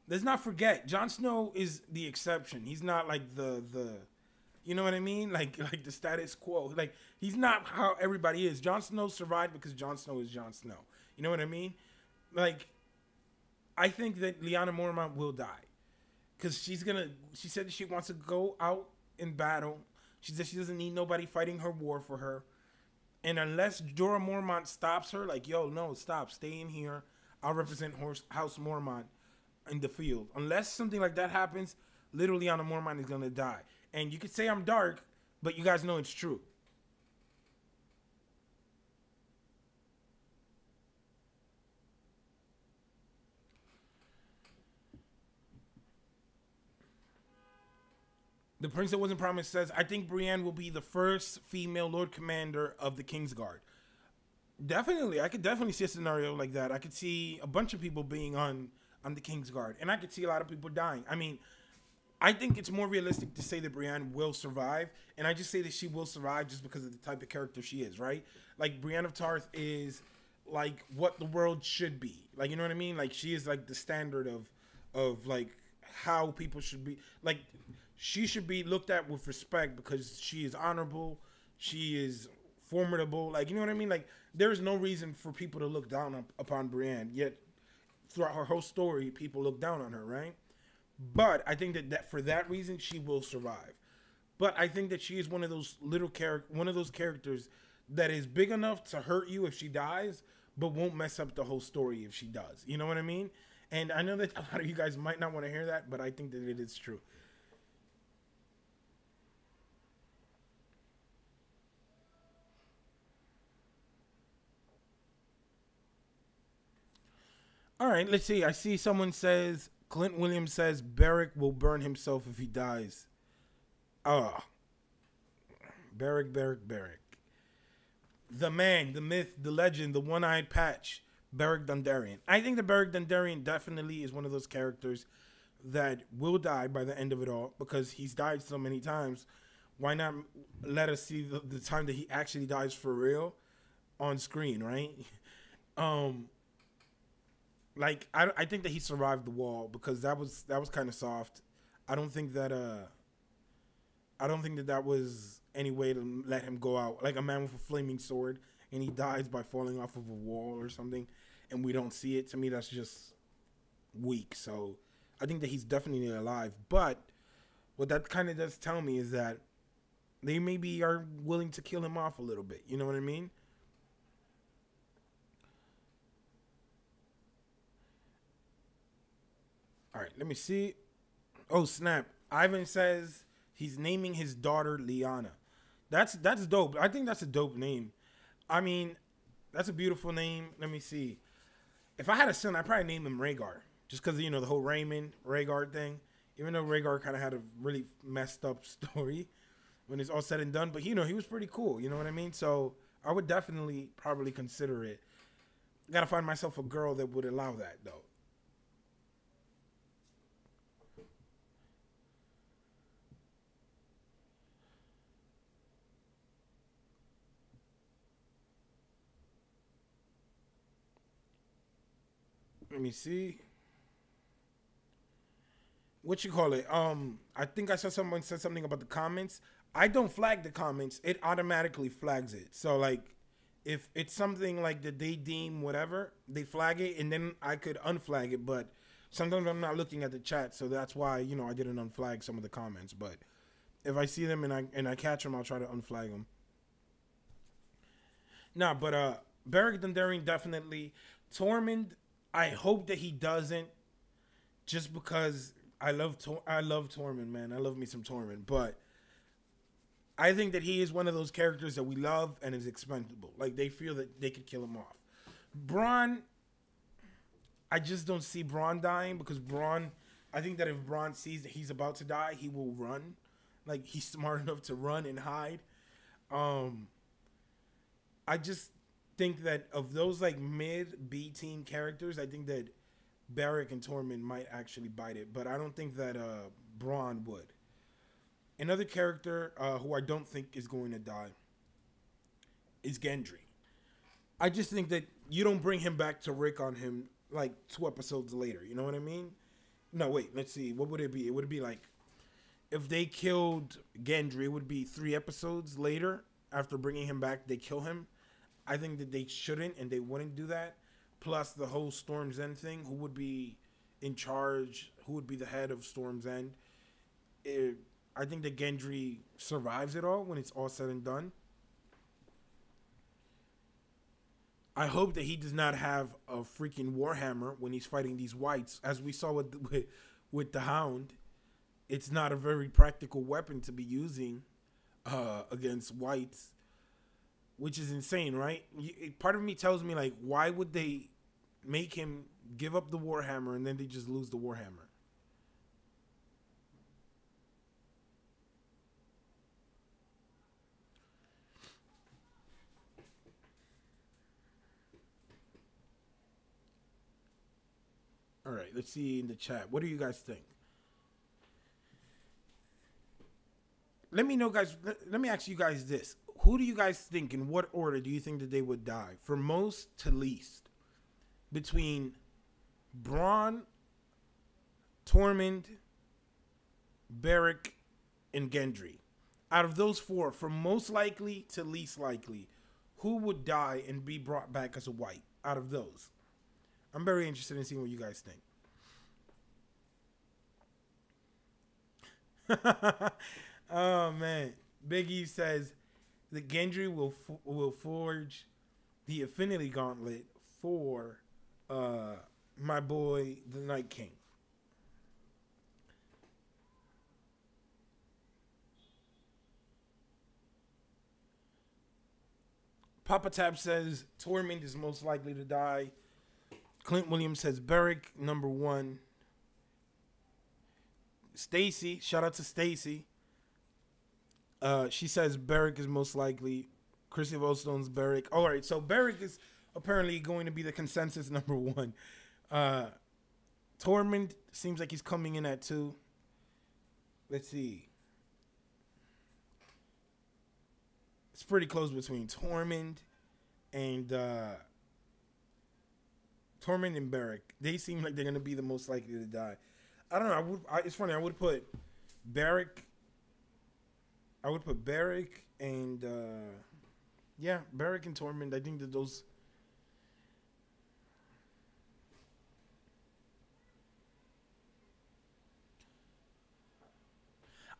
let's not forget, Jon Snow is the exception. He's not like the you know what I mean? Like the status quo. Like, he's not how everybody is. Jon Snow survived because Jon Snow is Jon Snow. You know what I mean? Like, I think that Lyanna Mormont will die. Because she said that she wants to go out in battle. She said she doesn't need nobody fighting her war for her. And unless Jorah Mormont stops her, like, yo, no, stop, stay in here. I'll represent House Mormont in the field. Unless something like that happens, little Lyanna Mormont is going to die. And you could say I'm dark, but you guys know it's true. The Prince That Wasn't Promised says, I think Brienne will be the first female Lord Commander of the Kingsguard. Definitely. I could definitely see a scenario like that. I could see a bunch of people being on the Kingsguard. And I could see a lot of people dying. I mean, I think it's more realistic to say that Brienne will survive. And I just say that she will survive just because of the type of character she is, right? Like, Brienne of Tarth is like what the world should be. Like, you know what I mean? Like, she is like the standard of like how people should be. Like, she should be looked at with respect because she is honorable. She is formidable. Like, you know what I mean? Like, there's no reason for people to look down upon Brienne. Yet, throughout her whole story, people look down on her, right? But I think that for that reason, she will survive. But I think that she is one of those characters that is big enough to hurt you if she dies, but won't mess up the whole story if she does. You know what I mean? And I know that a lot of you guys might not want to hear that, but I think that it is true. All right, let's see. I see someone says, Clint Williams says, Beric will burn himself if he dies. Oh, Beric. The man, the myth, the legend, the one-eyed patch, Beric Dondarrion. I think that Beric Dondarrion definitely is one of those characters that will die by the end of it all because he's died so many times. Why not let us see the time that he actually dies for real on screen, right? Like, I think that he survived the wall because that was kind of soft. I don't think that that was any way to let him go out like a man with a flaming sword and he dies by falling off of a wall or something and we don't see it. To me, that's just weak. So I think that he's definitely alive. But what that kind of does tell me is that they maybe are willing to kill him off a little bit. You know what I mean? All right, let me see. Oh, snap. Ivan says he's naming his daughter Liana. That's dope. I think that's a dope name. I mean, that's a beautiful name. Let me see. If I had a son, I'd probably name him Rhaegar, just because you know the whole Raymond Rhaegar thing. Even though Rhaegar kind of had a really messed up story when it's all said and done, but you know he was pretty cool. You know what I mean? So I would definitely probably consider it. Gotta find myself a girl that would allow that though. Let me see. What you call it? I think I saw someone said something about the comments. I don't flag the comments. It automatically flags it. So like if it's something like that they deem whatever, they flag it and then I could unflag it, but sometimes I'm not looking at the chat, so that's why, you know, I didn't unflag some of the comments, but if I see them and I catch them, I'll try to unflag them. Nah, but Beric Dondarrion definitely. Tormund, I hope that he doesn't, just because I love Tormund, man. I love me some Tormund, but I think that he is one of those characters that we love and is expendable. Like they feel that they could kill him off. Bronn, I just don't see Bronn dying because Bronn, I think that if Bronn sees that he's about to die, he will run. Like he's smart enough to run and hide. I just think that of those like mid B team characters, I think that Beric and Tormund might actually bite it, but I don't think that Bronn would. Another character who I don't think is going to die is Gendry. I just think that you don't bring him back to Rick on him like 2 episodes later. You know what I mean? No, wait. Let's see. What would it be? It would be like if they killed Gendry, it would be 3 episodes later after bringing him back. They kill him. I think that they shouldn't and they wouldn't do that. Plus the whole Storm's End thing. Who would be in charge? Who would be the head of Storm's End? I think that Gendry survives it all when it's all said and done. I hope that he does not have a freaking Warhammer when he's fighting these Wights. As we saw with the Hound, it's not a very practical weapon to be using against Wights, which is insane, right? Part of me tells me, like, why would they make him give up the Warhammer and then they just lose the Warhammer? All right, let's see in the chat. What do you guys think? Let me know, guys. Let me ask you guys this. Who do you guys think, in what order do you think that they would die? From most to least. Between Bronn, Tormund, Beric, and Gendry. Out of those 4, from most likely to least likely, who would die and be brought back as a Wight out of those? I'm very interested in seeing what you guys think. Oh, man. Big E says that Gendry will forge the Affinity Gauntlet for my boy, the Night King. Papa Tab says Tormund is most likely to die. Clint Williams says Beric, number 1. Stacy, shout out to Stacy. She says Beric is most likely. Chrissy Volstone's Beric. All right, so Beric is apparently going to be the consensus number 1. Tormund seems like he's coming in at 2. Let's see. It's pretty close between Tormund and Beric. They seem like they're going to be the most likely to die. I don't know. It's funny. I would put Beric. I would put Beric and yeah, Beric and Tormund. I think that those.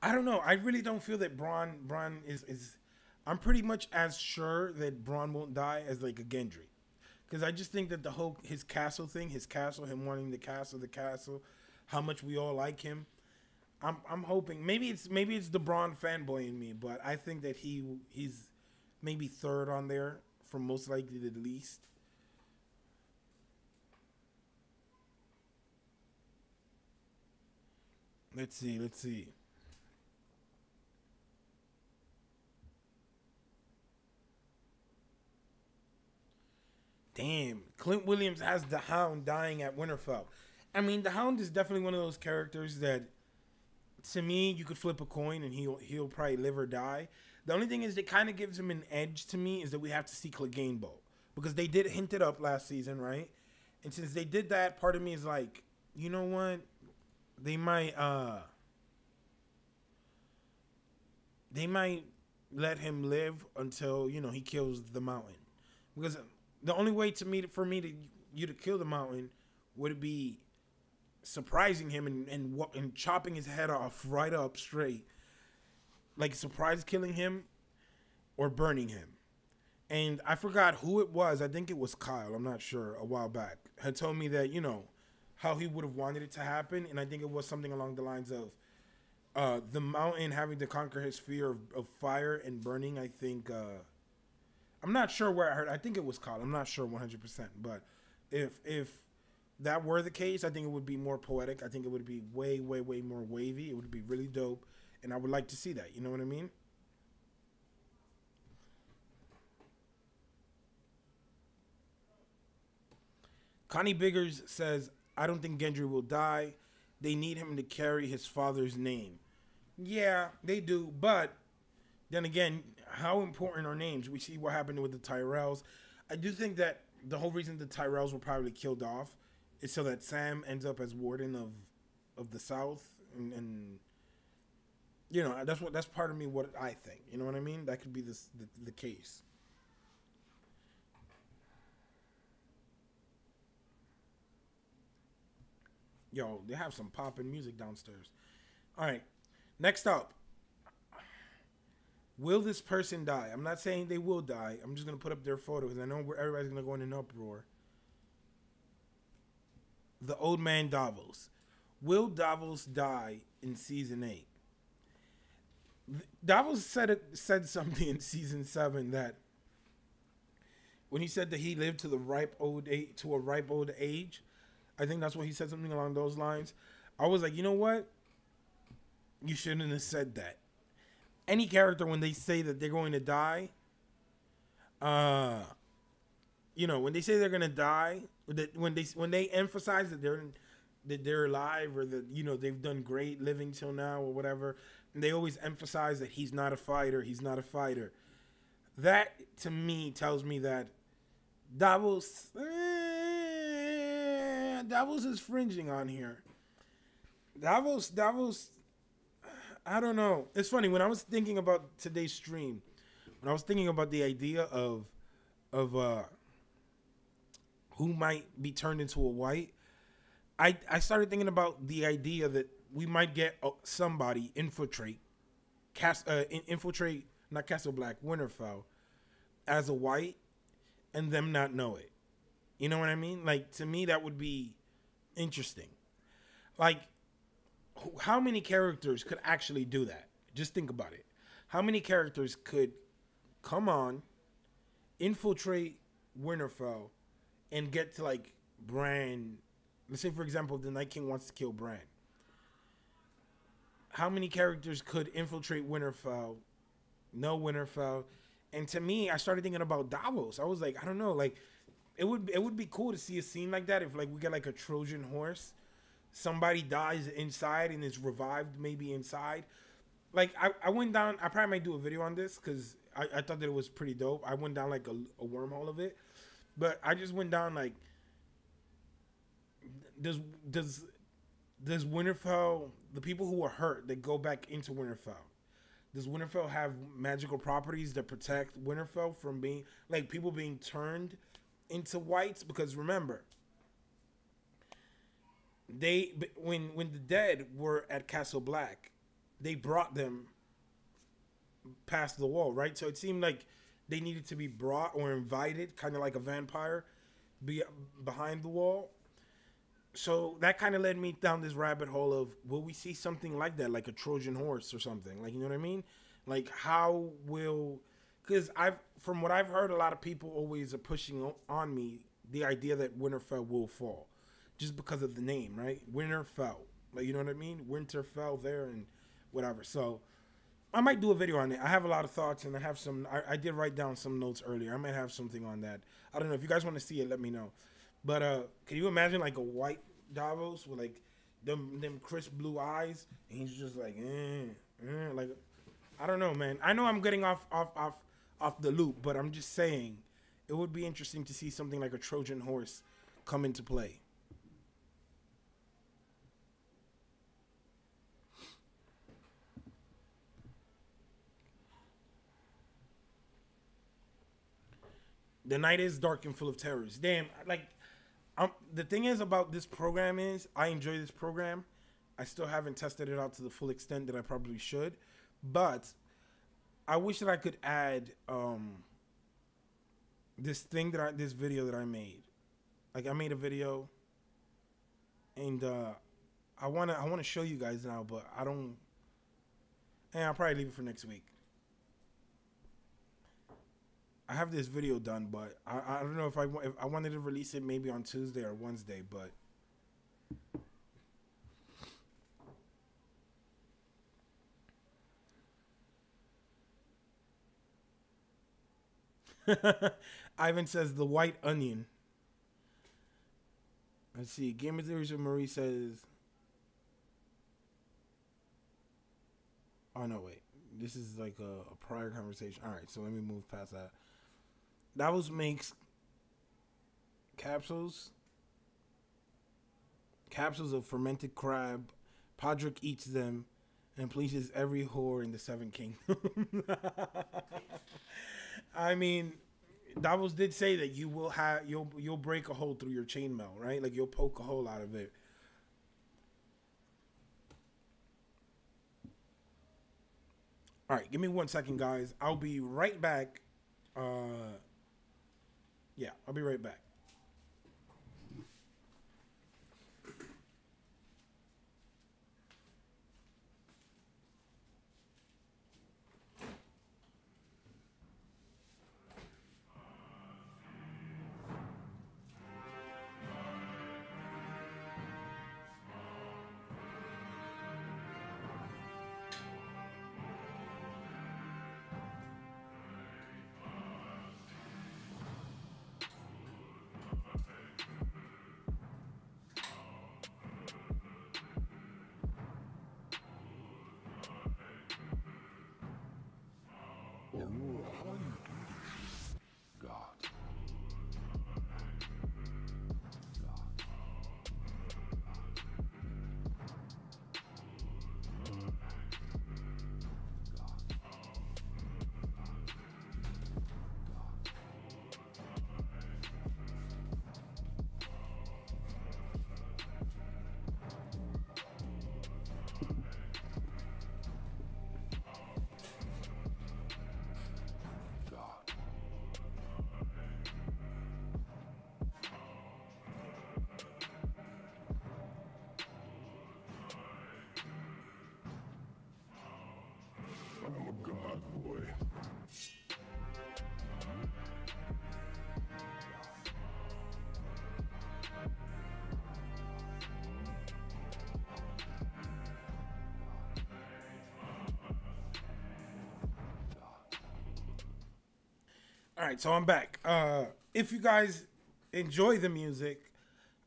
I don't know. I really don't feel that Bronn is. I'm pretty much as sure that Bronn won't die as like a Gendry, because I just think that the whole his castle thing, him wanting the castle, how much we all like him. I'm hoping maybe it's the Braun fanboy in me, but I think that he's maybe third on there from most likely to the least. Let's see. Let's see. Damn, Clint Williams has the Hound dying at Winterfell. I mean, the Hound is definitely one of those characters that, to me, you could flip a coin and he'll probably live or die. The only thing is that kind of gives him an edge to me is that we have to see Clegane Bowl, because they did hint it up last season, right? And since they did that, part of me is like, you know what? They might they might let him live until he kills the Mountain, because the only way for me to you to kill the Mountain would be surprising him and chopping his head off right up straight, like surprise killing him or burning him. And I forgot who it was. I think it was Kyle. I'm not sure. A while back, had told me that how he would have wanted it to happen, and I think it was something along the lines of the Mountain having to conquer his fear of fire and burning. I think I'm not sure where I heard. I think it was Kyle. I'm not sure 100%. But if that were the case, I think it would be more poetic. I think it would be way, way, way more wavy. It would be really dope, and I would like to see that. You know what I mean? Connie Biggers says, I don't think Gendry will die. They need him to carry his father's name. Yeah, they do. But then again, how important are names? We see what happened with the Tyrells. I do think that the whole reason the Tyrells were probably killed off is so that Sam ends up as warden of the South. And that's part of me what I think. You know what I mean? That could be the case. Yo, they have some poppin' music downstairs. All right. Next up. Will this person die? I'm not saying they will die. I'm just going to put up their photo because I know everybody's going to go in an uproar. The old man Davos. Will Davos die in season 8? Davos said something in season 7 that when he said that he lived to a ripe old age, I think that's what he said, something along those lines. I was like, you know what? You shouldn't have said that. Any character, when they say that they're going to die, when they say they're going to die, that when they emphasize that they're alive, or that they've done great living till now or whatever, and they always emphasize that he's not a fighter. He's not a fighter. That to me tells me that Davos. Davos is fringing on here. Davos, I don't know. It's funny, when I was thinking about today's stream, when I was thinking about the idea of who might be turned into a Wight, I started thinking about the idea that we might get somebody infiltrate not Castle Black, Winterfell as a Wight, and them not know it. You know what I mean? Like, to me, that would be interesting. Like, how many characters could actually do that? Just think about it. How many characters could come on, infiltrate Winterfell, and get to, like, Bran? Let's say, for example, the Night King wants to kill Bran. How many characters could infiltrate Winterfell, know Winterfell? And to me, I started thinking about Davos. I was like, I don't know, like, it would be cool to see a scene like that if, like, we get like a Trojan horse, somebody dies inside and is revived maybe inside. Like, I went down. I probably might do a video on this because I thought that it was pretty dope. I went down like a wormhole of it, but I just went down like, does Winterfell, the people who are hurt that go back into Winterfell, does Winterfell have magical properties that protect Winterfell from being, like, people being turned into Wights? Because remember, when the dead were at Castle Black, they brought them past the wall, right? So it seemed like they needed to be brought or invited, kind of like a vampire, behind the wall. So that kind of led me down this rabbit hole of, will we see something like that, like a Trojan horse or something? Like, you know what I mean? Like, how will, because from what I've heard, a lot of people always are pushing on me the idea that Winterfell will fall, just because of the name, right? Winterfell, like, you know what I mean? Winter fell there and whatever. So I might do a video on it. I have a lot of thoughts, and I have some. I did write down some notes earlier. I might have something on that. I don't know if you guys want to see it. Let me know. But can you imagine like a white Davos with like them crisp blue eyes, and he's just like, like, I don't know, man. I know I'm getting off the loop, but I'm just saying it would be interesting to see something like a Trojan horse come into play. The night is dark and full of terrors. Damn, like, the thing is about this program is I enjoy this program. I still haven't tested it out to the full extent that I probably should, but I wish that I could add this video that I made. Like, I made a video, and I wanna show you guys now, but I don't. And I'll probably leave it for next week. I have this video done, but I don't know if I wanted to release it maybe on Tuesday or Wednesday, but Ivan says the white onion. Let's see. Game of Theories with Marie says, oh no, wait. This is like a prior conversation. All right, so let me move past that. Davos makes capsules of fermented crab. Podrick eats them and pleases every whore in the Seven Kingdoms. I mean, Davos did say that you'll break a hole through your chainmail, right? Like, you'll poke a hole out of it. All right, give me 1 second, guys. I'll be right back. Yeah, I'll be right back. All right, so I'm back. If you guys enjoy the music,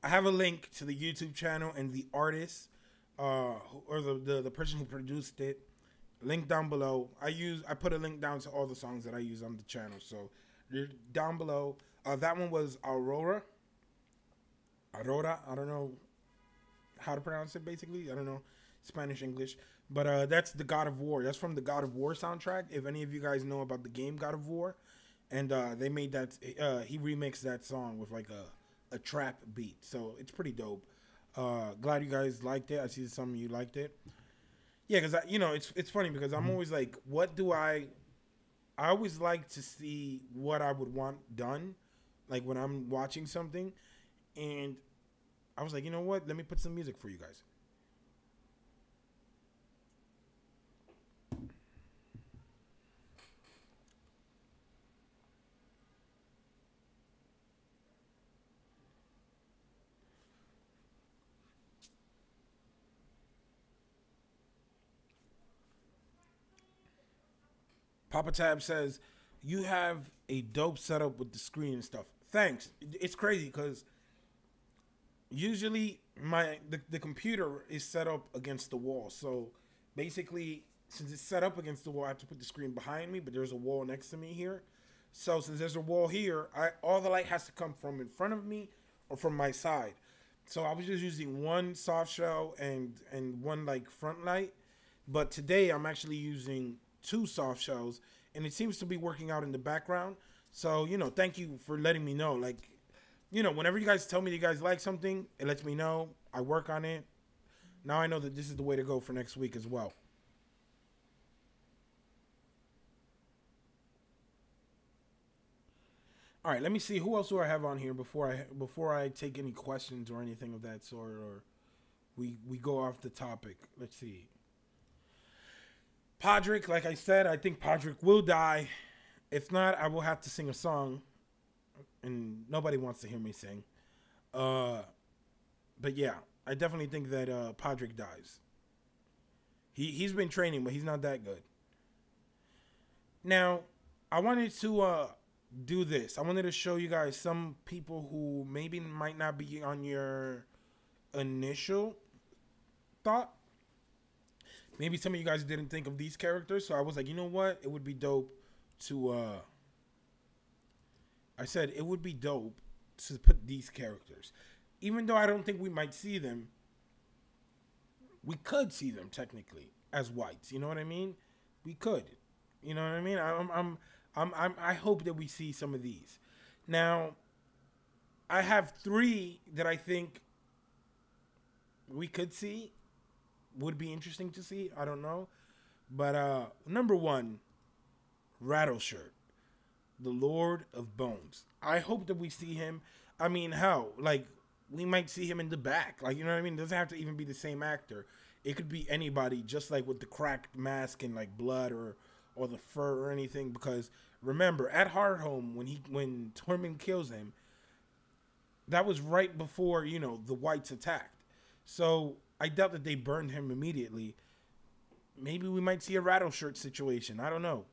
I have a link to the YouTube channel and the artist, or the person who produced it. Link down below. I put a link down to all the songs that I use on the channel. So they're down below. That one was Aurora. I don't know how to pronounce it. Basically, I don't know Spanish, English, but that's the God of War. That's from the God of War soundtrack. If any of you guys know about the game God of War. And they made that, he remixed that song with like a trap beat. So it's pretty dope. Glad you guys liked it. I see some of you liked it. Yeah, because, it's funny because I'm always like, I always like to see what I would want done, like when I'm watching something. And I was like, you know what? Let me put some music for you guys. Papa Tab says, you have a dope setup with the screen and stuff. Thanks. It's crazy because usually the computer is set up against the wall. So basically, since it's set up against the wall, I have to put the screen behind me, but there's a wall next to me here. So since there's a wall here, all the light has to come from in front of me or from my side. So I was just using one soft shell and one like front light. But today I'm actually using two soft shells, and it seems to be working out in the background. So, you know, thank you for letting me know. Like, you know, whenever you guys tell me you guys like something, it lets me know. I work on it. Now I know that this is the way to go for next week as well. All right, let me see who else do I have on here before I take any questions or anything of that sort, or we go off the topic. Let's see. Podrick, like I said, I think Podrick will die. If not, I will have to sing a song, and nobody wants to hear me sing. But yeah, I definitely think that Podrick dies. He's been training, but he's not that good. Now, I wanted to do this. I wanted to show you guys some people who maybe might not be on your initial thought. Maybe some of you guys didn't think of these characters, so I was like, you know what? It would be dope to, I said it would be dope to put these characters. Even though I don't think we might see them, we could see them technically as Wights. You know what I mean? We could. You know what I mean? I hope that we see some of these. Now, I have 3 that I think we could see. Would be interesting to see. I don't know. But number 1, Rattleshirt, the Lord of Bones. I hope that we see him. I mean, hell, like, we might see him in the back. Like, you know what I mean? It doesn't have to even be the same actor. It could be anybody, just like with the cracked mask and like blood or the fur or anything. Because remember, at Hardhome, when Tormund kills him, that was right before, you know, the Wights attacked. So I doubt that they burned him immediately. Maybe we might see a Rattleshirt situation. I don't know.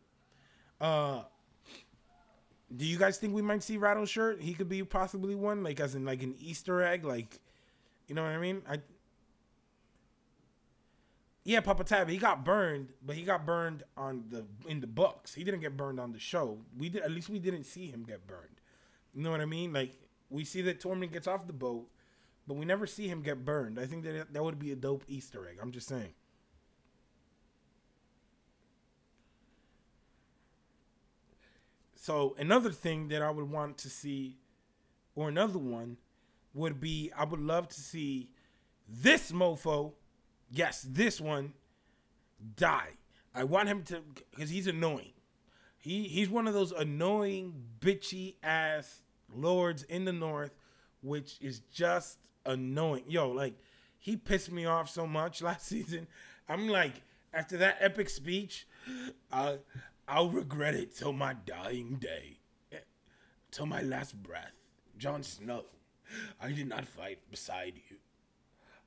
Do you guys think we might see Rattleshirt? He could be possibly one, like as in like an Easter egg, like, you know what I mean? Yeah, Papa Tab, he got burned, but he got burned in the books. He didn't get burned on the show. At least we didn't see him get burned. You know what I mean? Like, we see that Tormund gets off the boat, but we never see him get burned. I think that would be a dope Easter egg. I'm just saying. So another thing that I would want to see, or another one, would be I would love to see this mofo, yes, this one, die. I want him to, because he's annoying. He's one of those annoying, bitchy ass lords in the north, which is just annoying. Yo, like, he pissed me off so much last season. I'm like, after that epic speech, I'll regret it till my dying day, till my last breath. Jon Snow, I did not fight beside you.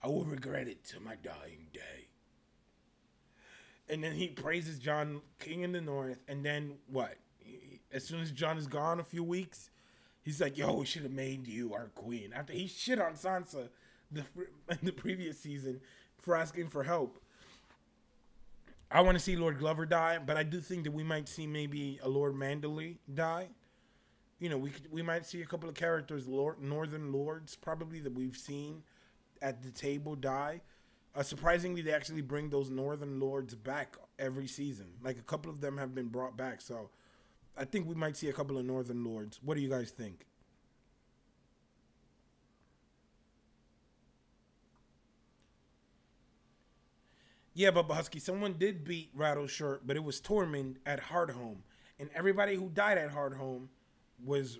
I will regret it till my dying day. And then he praises Jon, King in the North, and then what? As soon as Jon is gone a few weeks, he's like, yo, we should have made you our queen. After he shit on Sansa in the previous season for asking for help. I want to see Lord Glover die, but I do think that we might see maybe a Lord Manderley die. You know, we might see a couple of characters, Northern Lords, probably, that we've seen at the table die. Surprisingly, they actually bring those Northern Lords back every season. Like, a couple of them have been brought back, so I think we might see a couple of Northern Lords. What do you guys think? Yeah, Bubba Husky, someone did beat Rattleshirt, but it was Tormund at Hardhome. And everybody who died at Hardhome was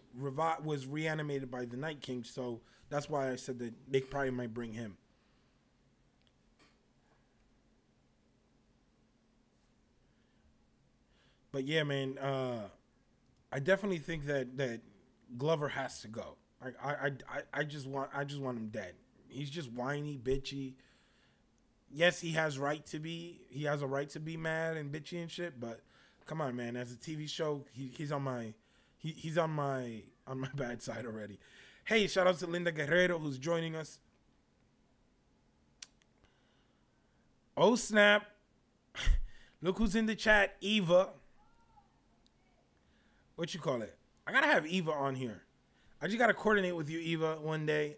reanimated by the Night King, so that's why I said that they probably might bring him. But yeah, man, I definitely think that Glover has to go. I just want him dead. He's just whiny, bitchy. Yes, he has a right to be mad and bitchy and shit, but come on, man. As a TV show, he's on my on my bad side already. Hey, shout out to Linda Guerrero who's joining us. Oh snap! Look who's in the chat, Eva. What you call it? I gotta have Eva on here. I just gotta coordinate with you, Eva, one day.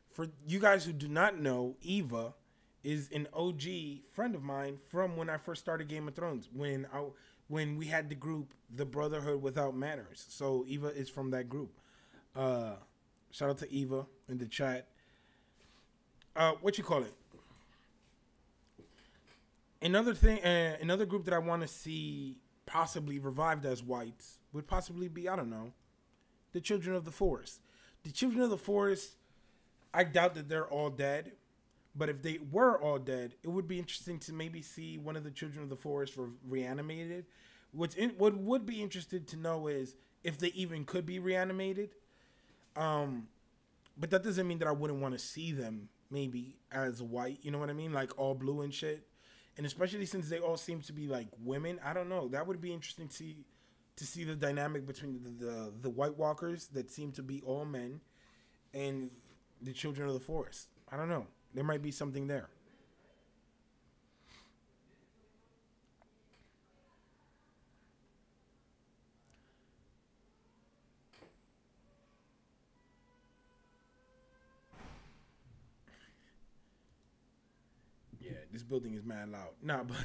For you guys who do not know, Eva is an OG friend of mine from when I first started Game of Thrones. When we had the group, the Brotherhood Without Manners. So Eva is from that group. Shout out to Eva in the chat. What you call it? Another thing, another group that I want to see possibly revived as Wights would possibly be, I don't know, the Children of the Forest. The Children of the Forest, I doubt that they're all dead, but if they were all dead, it would be interesting to maybe see one of the Children of the Forest reanimated. What would be interested to know is if they even could be reanimated. But that doesn't mean that I wouldn't want to see them maybe as Wight, you know what I mean? Like all blue and shit. And especially since they all seem to be like women, I don't know. That would be interesting to see the dynamic between the White Walkers that seem to be all men and the Children of the Forest. I don't know. There might be something there. Yeah, this building is mad loud. Nah, but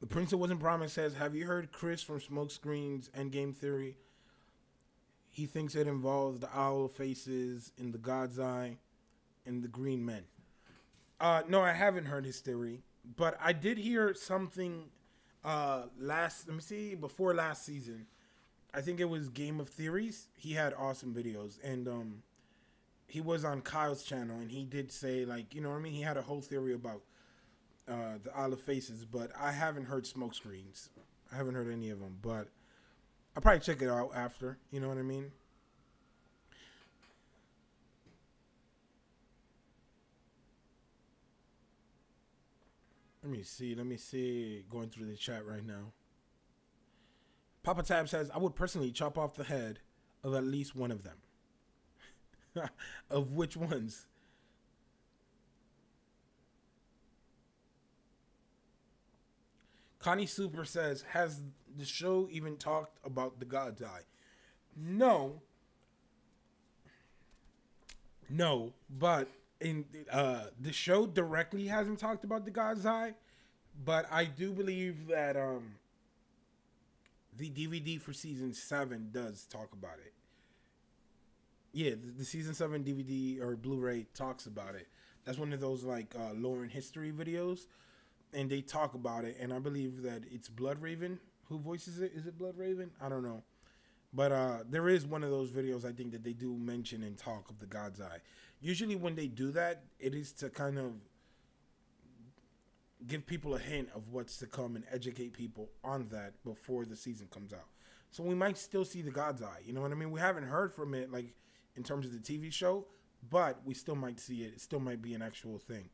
the Prince That Wasn't Promised says, have you heard Chris from Smokescreen's Endgame Theory? He thinks it involves the owl faces in the God's Eye and the green men. No, I haven't heard his theory, but I did hear something before last season. I think it was Game of Theories. He had awesome videos, and he was on Kyle's channel, and he did say, like, you know what I mean? He had a whole theory about the Isle of Faces, but I haven't heard Smoke Screens. I haven't heard any of them, but I'll probably check it out after, you know what I mean? Let me see. Going through the chat right now. Papa Tab says, I would personally chop off the head of at least one of them. Of which ones? Connie Super says, has the show even talked about the God's Eye? No. No, but in the show directly hasn't talked about the God's Eye, but I do believe that the DVD for season 7 does talk about it. Yeah, the season 7 DVD or Blu-ray talks about it. That's one of those like lore and history videos, and they talk about it. And I believe that it's Blood Raven who voices it. Is it Blood Raven? I don't know, but there is one of those videos I think that they do mention and talk of the God's Eye. Usually when they do that, it is to kind of give people a hint of what's to come and educate people on that before the season comes out. So we might still see the God's Eye. You know what I mean? We haven't heard from it like in terms of the TV show, but we still might see it. It still might be an actual thing.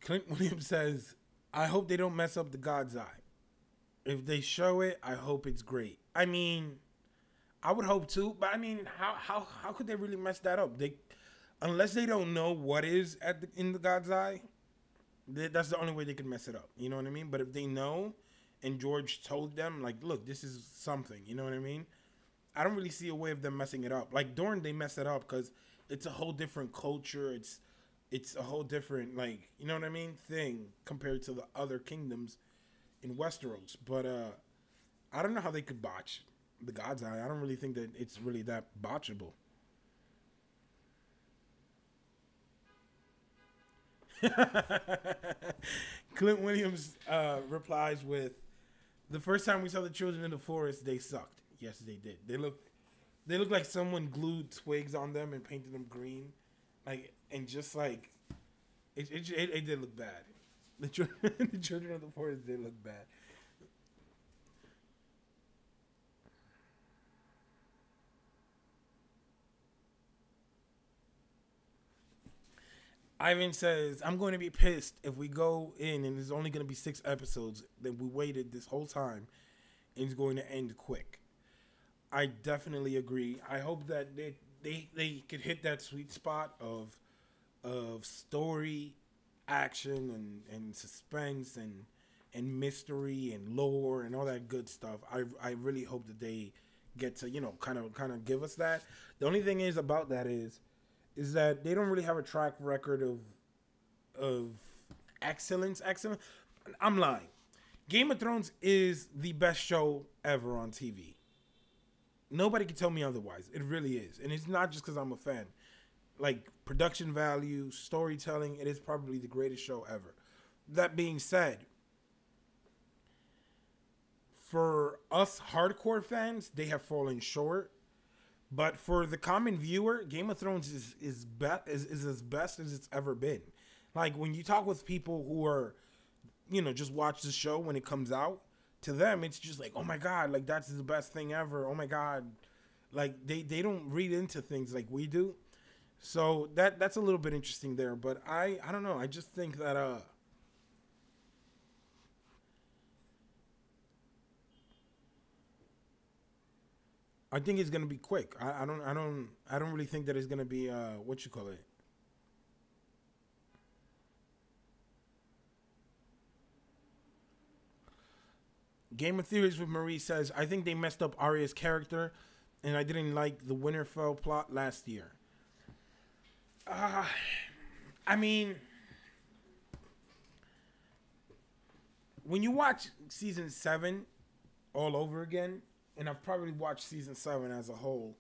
Clint Williams says, I hope they don't mess up the God's Eye. If they show it, I hope it's great. I mean, I would hope too, but I mean, how could they really mess that up? Unless they don't know what is in the God's Eye, that's the only way they can mess it up. You know what I mean? But if they know, and George told them, like, look, this is something. You know what I mean? I don't really see a way of them messing it up. Like Dorne, they mess it up because it's a whole different culture. It's a whole different, like, you know what I mean, thing compared to the other kingdoms in Westeros. But I don't know how they could botch the God's Eye. I don't really think that it's really that botchable. Clint Williams replies with, "The first time we saw the children in the forest, they sucked. Yes, they did. They look like someone glued twigs on them and painted them green, like, and just like it did look bad. The children of the forest did look bad." Ivan says, "I'm going to be pissed if we go in and there's only going to be 6 episodes. Then we waited this whole time and it's going to end quick." I definitely agree. I hope that they could hit that sweet spot of story, action, and suspense and mystery and lore and all that good stuff. I really hope that they get to, you know, kind of give us that. The only thing is about that is that they don't really have a track record of excellence. I'm lying. Game of Thrones is the best show ever on TV. Nobody can tell me otherwise. It really is. And it's not just because I'm a fan. Like, production value, storytelling, it is probably the greatest show ever. That being said, for us hardcore fans, they have fallen short. But for the common viewer, Game of Thrones is as best as it's ever been. Like, when you talk with people who are, you know, just watch the show when it comes out, to them, it's just like, oh my God, like, that's the best thing ever. Oh my God. Like, they don't read into things like we do. So that's a little bit interesting there. But I don't know. I just think that, I think it's gonna be quick. I don't really think that it's gonna be what you call it. Game of Theories with Marie says, "I think they messed up Arya's character, and I didn't like the Winterfell plot last year." I mean, when you watch season 7 all over again, and I've probably watched season 7 as a whole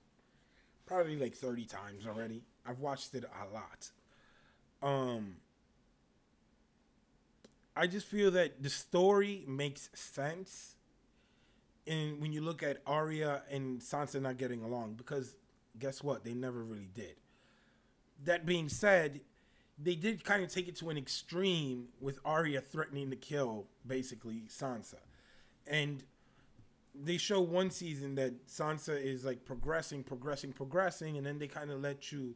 probably like 30 times already. I've watched it a lot. I just feel that the story makes sense and when you look at Arya and Sansa not getting along, because guess what? They never really did. That being said, they did kind of take it to an extreme with Arya threatening to kill, basically, Sansa. And they show one season that Sansa is like progressing, and then they kind of let you,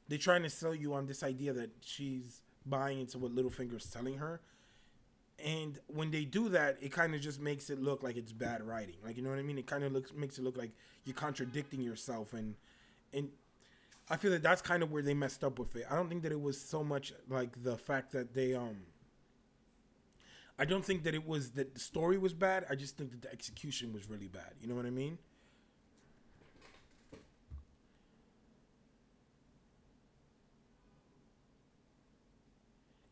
they're trying to sell you on this idea that she's buying into what Littlefinger's telling her. And when they do that, it kind of just makes it look like it's bad writing. Like, you know what I mean? It kind of makes it look like you're contradicting yourself. And I feel that that's kind of where they messed up with it. I don't think that it was so much like the fact that they, I don't think that it was that the story was bad. I just think that the execution was really bad. You know what I mean?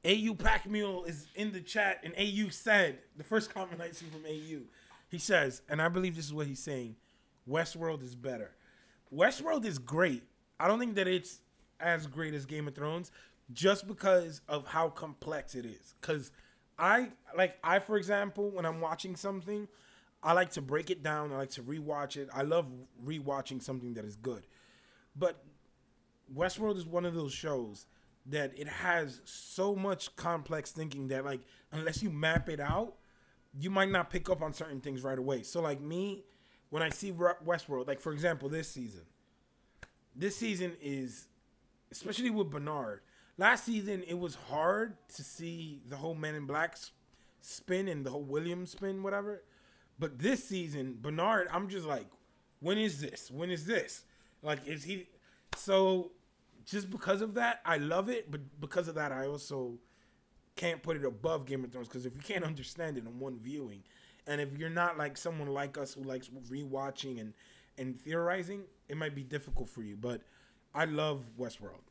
AU Pack Mule is in the chat, and AU said, the first comment I see from AU, he says, and I believe this is what he's saying, Westworld is better. Westworld is great. I don't think that it's as great as Game of Thrones just because of how complex it is. Because for example, when I'm watching something, I like to break it down. I like to rewatch it. I love rewatching something that is good. But Westworld is one of those shows that it has so much complex thinking that, like, unless you map it out, you might not pick up on certain things right away. So, like me, when I see Westworld, like, for example, this season is, especially with Bernard, last season it was hard to see the whole Men in Black spin and the whole William spin, whatever. But this season, Bernard, I'm just like, when is this? When is this? Like, is he... So... just because of that, I love it, but because of that, I also can't put it above Game of Thrones, because if you can't understand it in one viewing, and if you're not like someone like us who likes rewatching and theorizing, it might be difficult for you. But I love Westworld.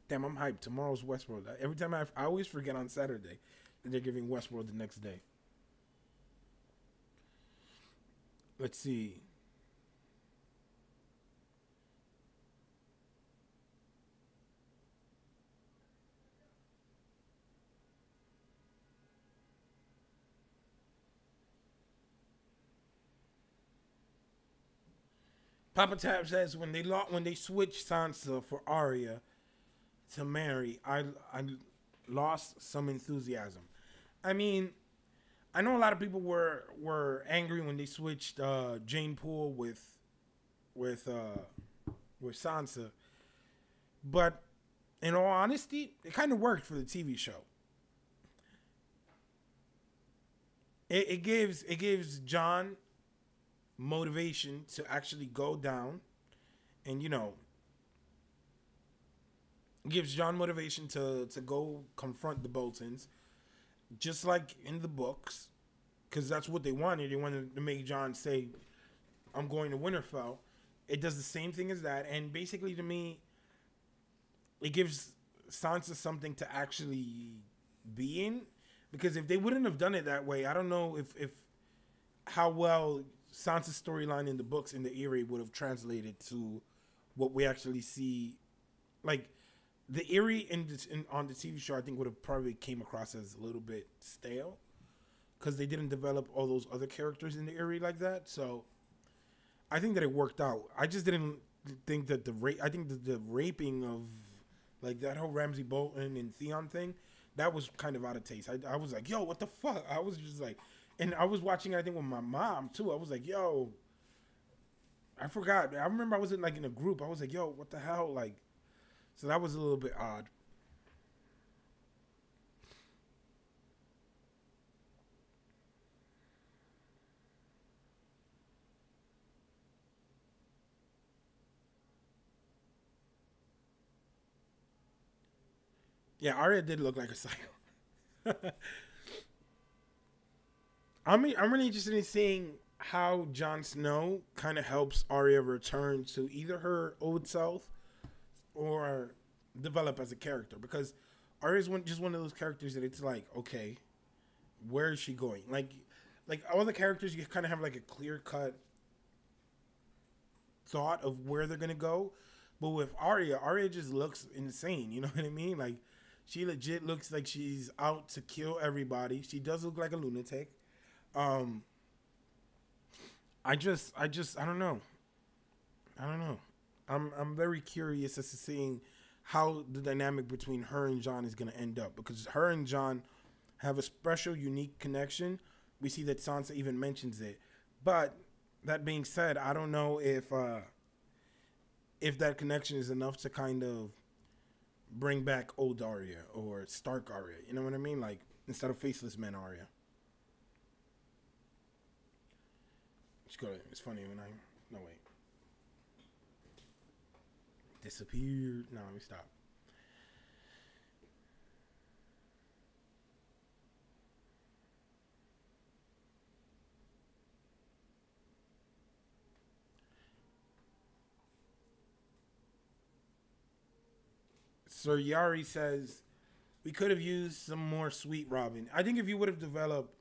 Damn, I'm hyped. Tomorrow's Westworld. Every time I always forget on Saturday that they're giving Westworld the next day. Let's see. Papa Tab says when they switched Sansa for Arya to marry, I lost some enthusiasm. I mean, I know a lot of people were angry when they switched Jane Poole with Sansa, but in all honesty, it kind of worked for the TV show. It gives Jon motivation to actually go down, and gives Jon motivation to go confront the Boltons, just like in the books, because that's what they wanted. They wanted to make Jon say, "I'm going to Winterfell." It does the same thing as that, and basically to me, it gives Sansa something to actually be in. Because if they wouldn't have done it that way, I don't know if how well Sansa's storyline in the books in the Eyrie would have translated to what we actually see. Like, the Eyrie on the TV show, I think would have probably came across as a little bit stale because they didn't develop all those other characters in the Eyrie like that. So I think that it worked out. I just didn't think that I think that the raping of, like, that whole Ramsay Bolton and Theon thing, that was kind of out of taste. I was like, yo, what the fuck? I was just like, and I was watching, I think, with my mom, too. I was like, yo, I forgot. I remember I was in a group. I was like, yo, what the hell? Like, so that was a little bit odd. Yeah, Arya did look like a psycho. I'm really interested in seeing how Jon Snow kind of helps Arya return to either her old self or develop as a character, because Arya's just one of those characters that it's like, okay, where is she going? Like all the characters, you kind of have like a clear cut thought of where they're gonna go, but with Arya just looks insane. You know what I mean? Like, she legit looks like she's out to kill everybody. She does look like a lunatic. Um, I don't know. I don't know. I'm very curious as to seeing how the dynamic between her and Jon is going to end up, because her and Jon have a special, unique connection. We see that Sansa even mentions it. But that being said, I don't know if that connection is enough to kind of bring back old Arya or Stark Arya. You know what I mean? Like, instead of Faceless Man Arya. It's funny when no, wait. Disappeared. No, let me stop. Sir Yari says, we could have used some more Sweet Robin. I think if you would have developed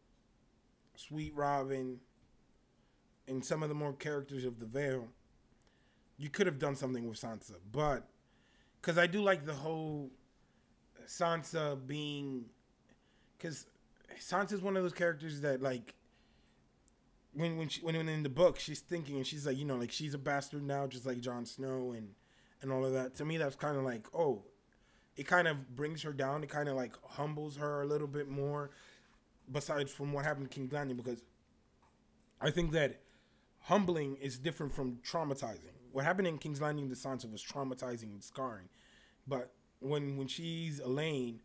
Sweet Robin and some of the more characters of the Vale, you could have done something with Sansa. But, because I do like the whole Sansa being, because Sansa's one of those characters that, like, when in the book, she's thinking, and she's like, like, she's a bastard now, just like Jon Snow and all of that. To me, that's kind of like, oh, it kind of brings her down. It kind of, like, humbles her a little bit more, besides from what happened to King's Landing, because I think that humbling is different from traumatizing. What happened in King's Landing to Sansa was traumatizing and scarring. But when she's Elaine,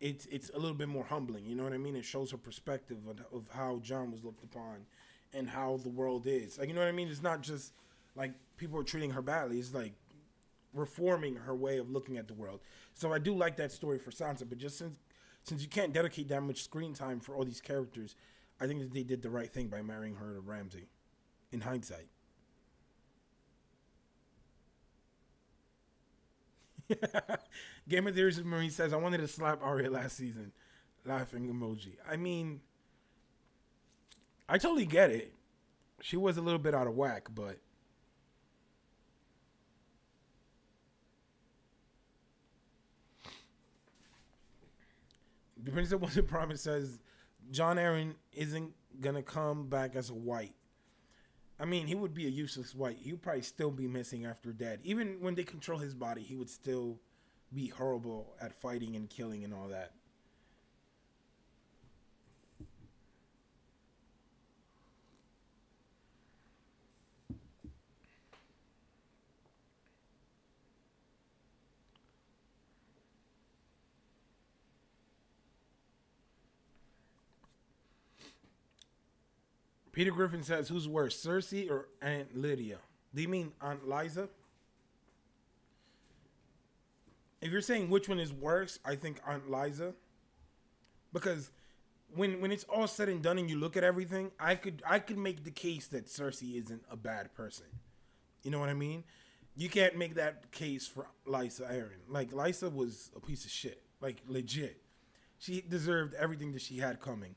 it's a little bit more humbling. You know what I mean? It shows her perspective of how Jon was looked upon and how the world is. Like, you know what I mean? It's not just like people are treating her badly. It's like reforming her way of looking at the world. So I do like that story for Sansa. But just since you can't dedicate that much screen time for all these characters, I think that they did the right thing by marrying her to Ramsay, in hindsight. Game of Theories Marine says, I wanted to slap Arya last season. Laughing emoji. I mean, I totally get it. She was a little bit out of whack, but the Prince of Wasn't Promise says John Aaron isn't gonna come back as a Wight. I mean, he would be a useless Wight. He would probably still be missing after dead. Even when they control his body, he would still be horrible at fighting and killing and all that. Peter Griffin says, who's worse, Cersei or Aunt Lydia? Do you mean Aunt Liza? If you're saying which one is worse, I think Aunt Liza. Because when it's all said and done and you look at everything, I could make the case that Cersei isn't a bad person. You know what I mean? You can't make that case for Lysa Arryn. Like, Lysa was a piece of shit. Like, legit. She deserved everything that she had coming.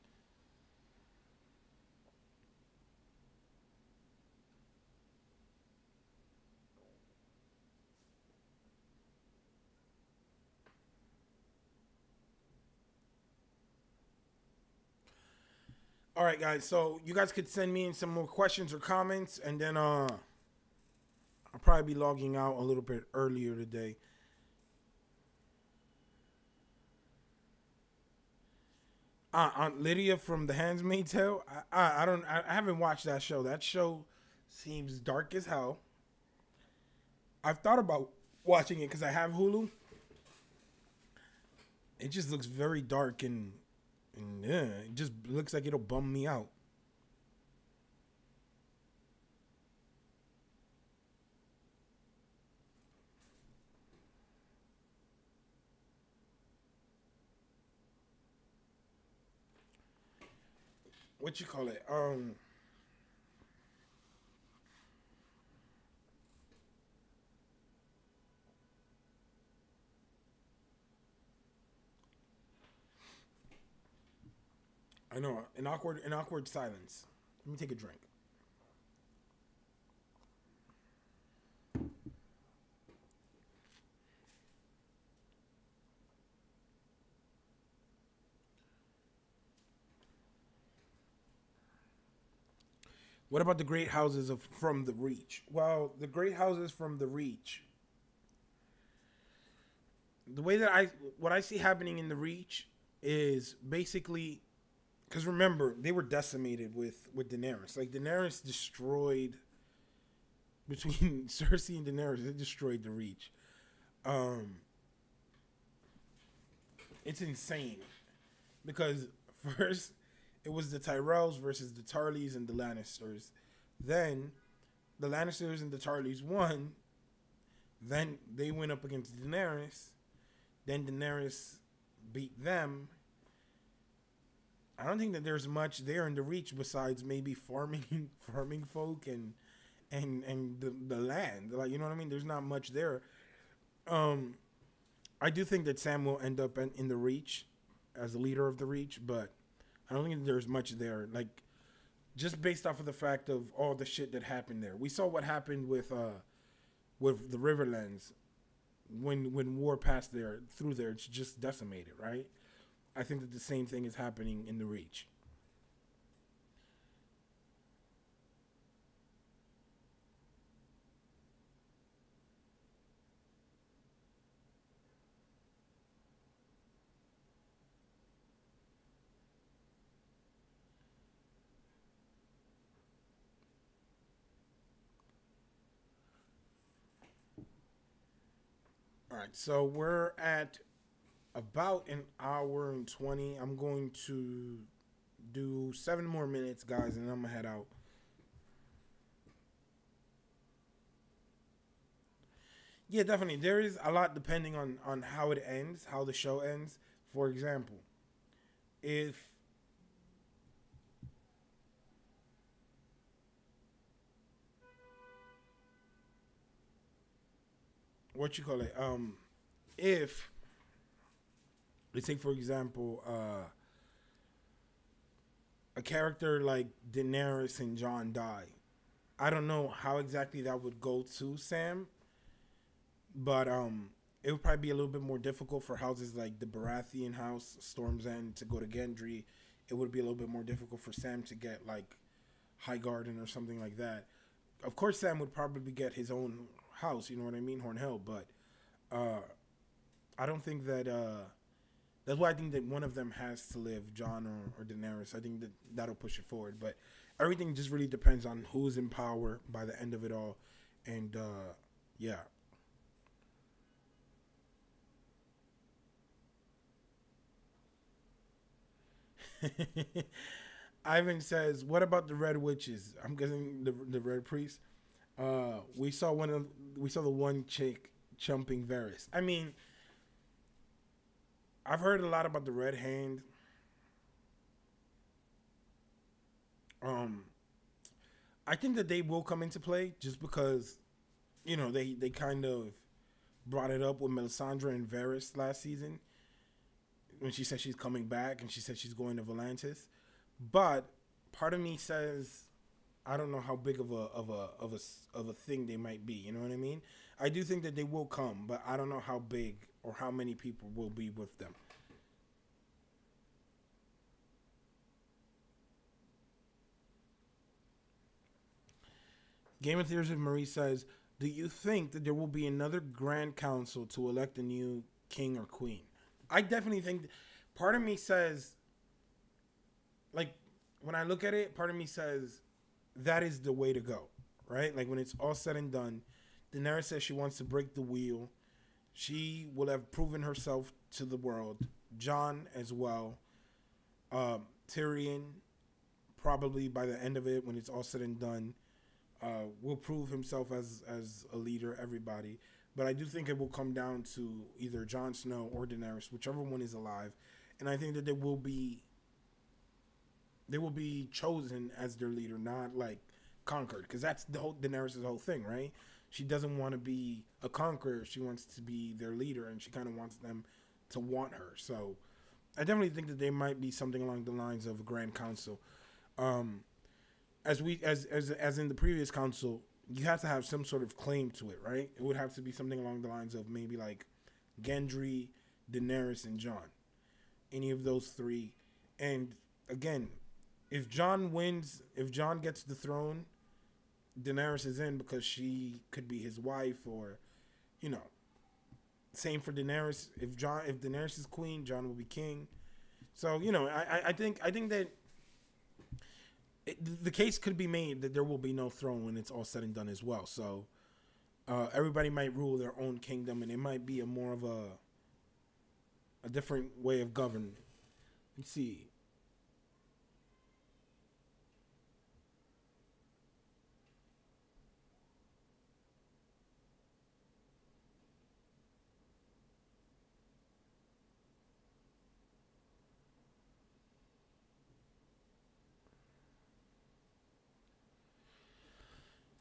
All right, guys. So you guys could send me in some more questions or comments, and then I'll probably be logging out a little bit earlier today. Aunt Lydia from The Handmaid's Tale. I haven't watched that show. That show seems dark as hell. I've thought about watching it because I have Hulu. It just looks very dark and yeah, it just looks like it'll bum me out. What you call it? I know an awkward silence. Let me take a drink. What about the great houses of from the Reach? Well, the great houses from the Reach. The way that what I see happening in the Reach is basically because remember they were decimated with Daenerys. Like Daenerys destroyed between Cersei and Daenerys. They destroyed the Reach. Um, it's insane because first it was the Tyrells versus the Tarleys and the Lannisters. Then the Lannisters and the Tarleys won. Then they went up against Daenerys. Then Daenerys beat them. I don't think that there's much there in the Reach besides maybe farming folk and the land. Like, you know what I mean? There's not much there. I do think that Sam will end up in the Reach as the leader of the Reach, but I don't think there's much there. Like, just based off of the fact of all the shit that happened there. We saw what happened with the Riverlands when war passed through there. It's just decimated, right? I think that the same thing is happening in the Reach. All right, so we're at about an hour and 20. I'm going to do 7 more minutes, guys, and I'm going to head out. Yeah, definitely. There is a lot depending on how it ends, how the show ends. For example, if what you call it, if, let's take for example, a character like Daenerys and Jon die. I don't know how exactly that would go to Sam, but it would probably be a little bit more difficult for houses like the Baratheon house, Storm's End, to go to Gendry. It would be a little bit more difficult for Sam to get like Highgarden or something like that. Of course, Sam would probably get his own house. You know what I mean, Hornhill. But I don't think that. That's why I think that one of them has to live, Jon or Daenerys. I think that that'll push it forward. But everything just really depends on who's in power by the end of it all, and yeah. Ivan says, "What about the Red Witches?" I'm guessing the Red Priest. We saw the one chick chumping Varys. I mean, I've heard a lot about the Red Hand. I think that they will come into play just because, they kind of brought it up with Melisandre and Varys last season when she said she's coming back and she said she's going to Volantis. But part of me says I don't know how big of a thing they might be. You know what I mean? I do think that they will come, but I don't know how big or how many people will be with them. Game of Theories with Marie says, "Do you think that there will be another Grand Council to elect a new king or queen?" I definitely think. Part of me says, like, when I look at it, part of me says that is the way to go, right? Like, when it's all said and done, Daenerys says she wants to break the wheel. She will have proven herself to the world. Jon as well. Tyrion, probably by the end of it, when it's all said and done, will prove himself as a leader, everybody. But I do think it will come down to either Jon Snow or Daenerys, whichever one is alive. And I think that they will be chosen as their leader, not like conquered, because that's the whole Daenerys' whole thing, right? She doesn't want to be a conqueror. She wants to be their leader, and she kind of wants them to want her. So I definitely think that they might be something along the lines of a Grand Council. As in the previous council, you have to have some sort of claim to it, right? It would have to be something along the lines of maybe like Gendry, Daenerys, and Jon. Any of those three. And again, if Jon wins, if Jon gets the throne, Daenerys is in because she could be his wife, or, same for Daenerys. If Daenerys is queen, Jon will be king. So, I think that the case could be made that there will be no throne when it's all said and done as well. So everybody might rule their own kingdom, and it might be a more of a different way of governing. Let's see.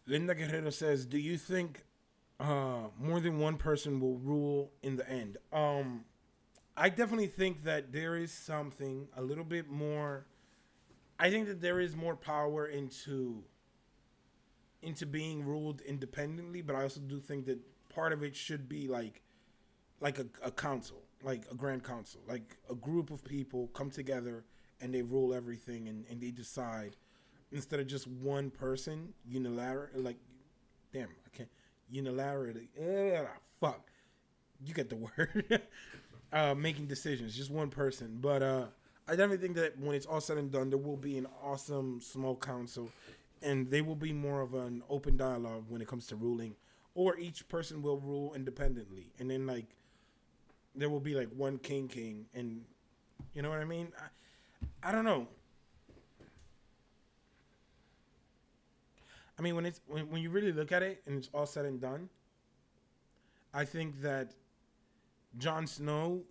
Linda Guerrero says, "Do you think more than one person will rule in the end?" I definitely think that there is something a little bit more. I think that there is more power into being ruled independently, but I also do think that part of it should be like a council, like a grand council, like a group of people come together and they rule everything, and they decide, instead of just one person unilaterally, like, damn, I can't, unilaterally, fuck, you get the word, making decisions, just one person. But I definitely think that when it's all said and done, there will be an awesome small council, and they will be more of an open dialogue when it comes to ruling, or each person will rule independently, and then like there will be like one king, and you know what I mean? I don't know. I mean, when you really look at it and it's all said and done, I think that Jon Snow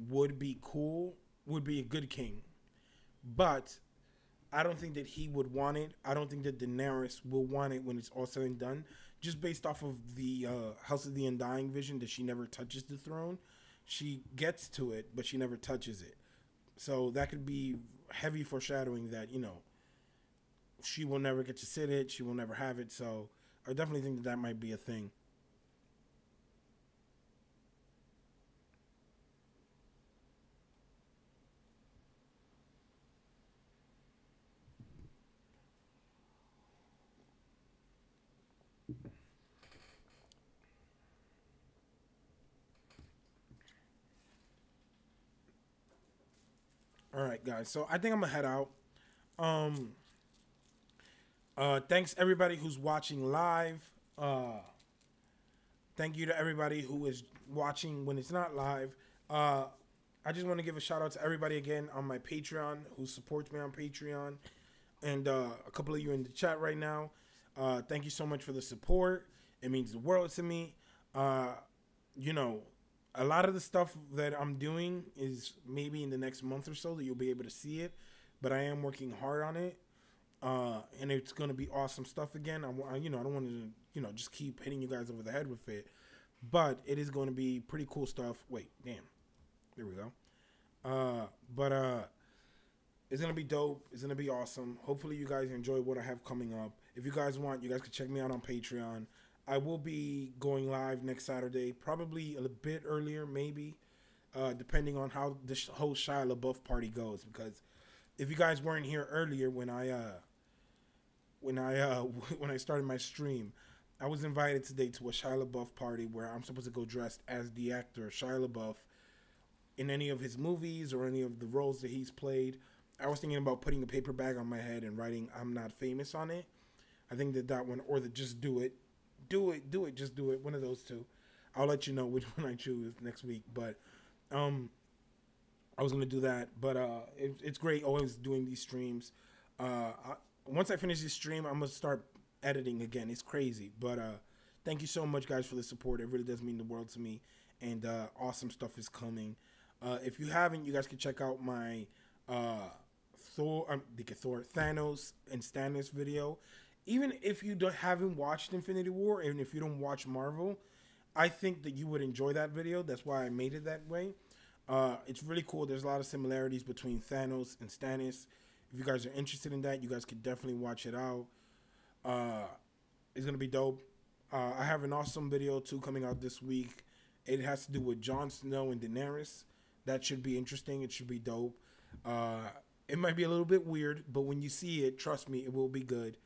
would be cool, would be a good king, but I don't think that he would want it. I don't think that Daenerys will want it when it's all said and done, just based off of the House of the Undying vision that she never touches the throne. she gets to it, but she never touches it. So that could be heavy foreshadowing that, you know, she will never get to sit it. She will never have it. So I definitely think that that might be a thing. All right, guys. So I think I'm gonna head out. Um, thanks everybody who's watching live. Thank you to everybody who is watching when it's not live. I just want to give a shout out to everybody again on my Patreon who supports me on Patreon, and a couple of you in the chat right now. Thank you so much for the support. It means the world to me. You know, a lot of the stuff that I'm doing is maybe in the next month or so that you'll be able to see it, but I am working hard on it. And it's going to be awesome stuff again. You know, I don't want to, you know, just keep hitting you guys over the head with it, but it is going to be pretty cool stuff. Wait, damn. There we go. It's going to be dope. It's going to be awesome. Hopefully you guys enjoy what I have coming up. If you guys want, you guys can check me out on Patreon. I will be going live next Saturday, probably a bit earlier, maybe, depending on how this whole Shia LaBeouf party goes. Because if you guys weren't here earlier when I started my stream, I was invited today to a Shia LaBeouf party where I'm supposed to go dressed as the actor Shia LaBeouf in any of his movies or any of the roles that he's played. I was thinking about putting a paper bag on my head and writing "I'm not famous" on it. I think that one, or the "Just do it." Just do it. One of those two. I'll let you know which one I choose next week. But I was gonna do that. But it's great always doing these streams. Once I finish this stream, I'm gonna start editing again. It's crazy. But thank you so much, guys, for the support. It really does mean the world to me. And awesome stuff is coming. If you haven't, you guys can check out my Thanos and Stannis video. Even if you haven't watched Infinity War, and if you don't watch Marvel, I think that you would enjoy that video. That's why I made it that way. It's really cool. There's a lot of similarities between Thanos and Stannis. If you guys are interested in that, you guys could definitely watch it out. It's going to be dope. I have an awesome video, too, coming out this week. It has to do with Jon Snow and Daenerys. That should be interesting. It should be dope. It might be a little bit weird, but when you see it, trust me, it will be good.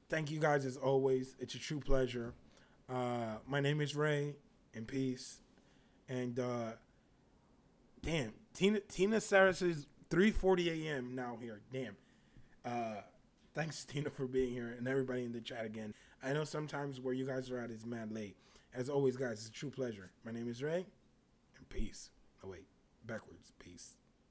Thank you guys as always. It's a true pleasure. My name is Ray, and peace. And damn, Tina Sarah says 3:40 a.m. now here. Damn. Thanks, Tina, for being here, and everybody in the chat again. I know sometimes where you guys are at is mad late. As always, guys, it's a true pleasure. My name is Ray, and peace. Oh wait, backwards. Peace.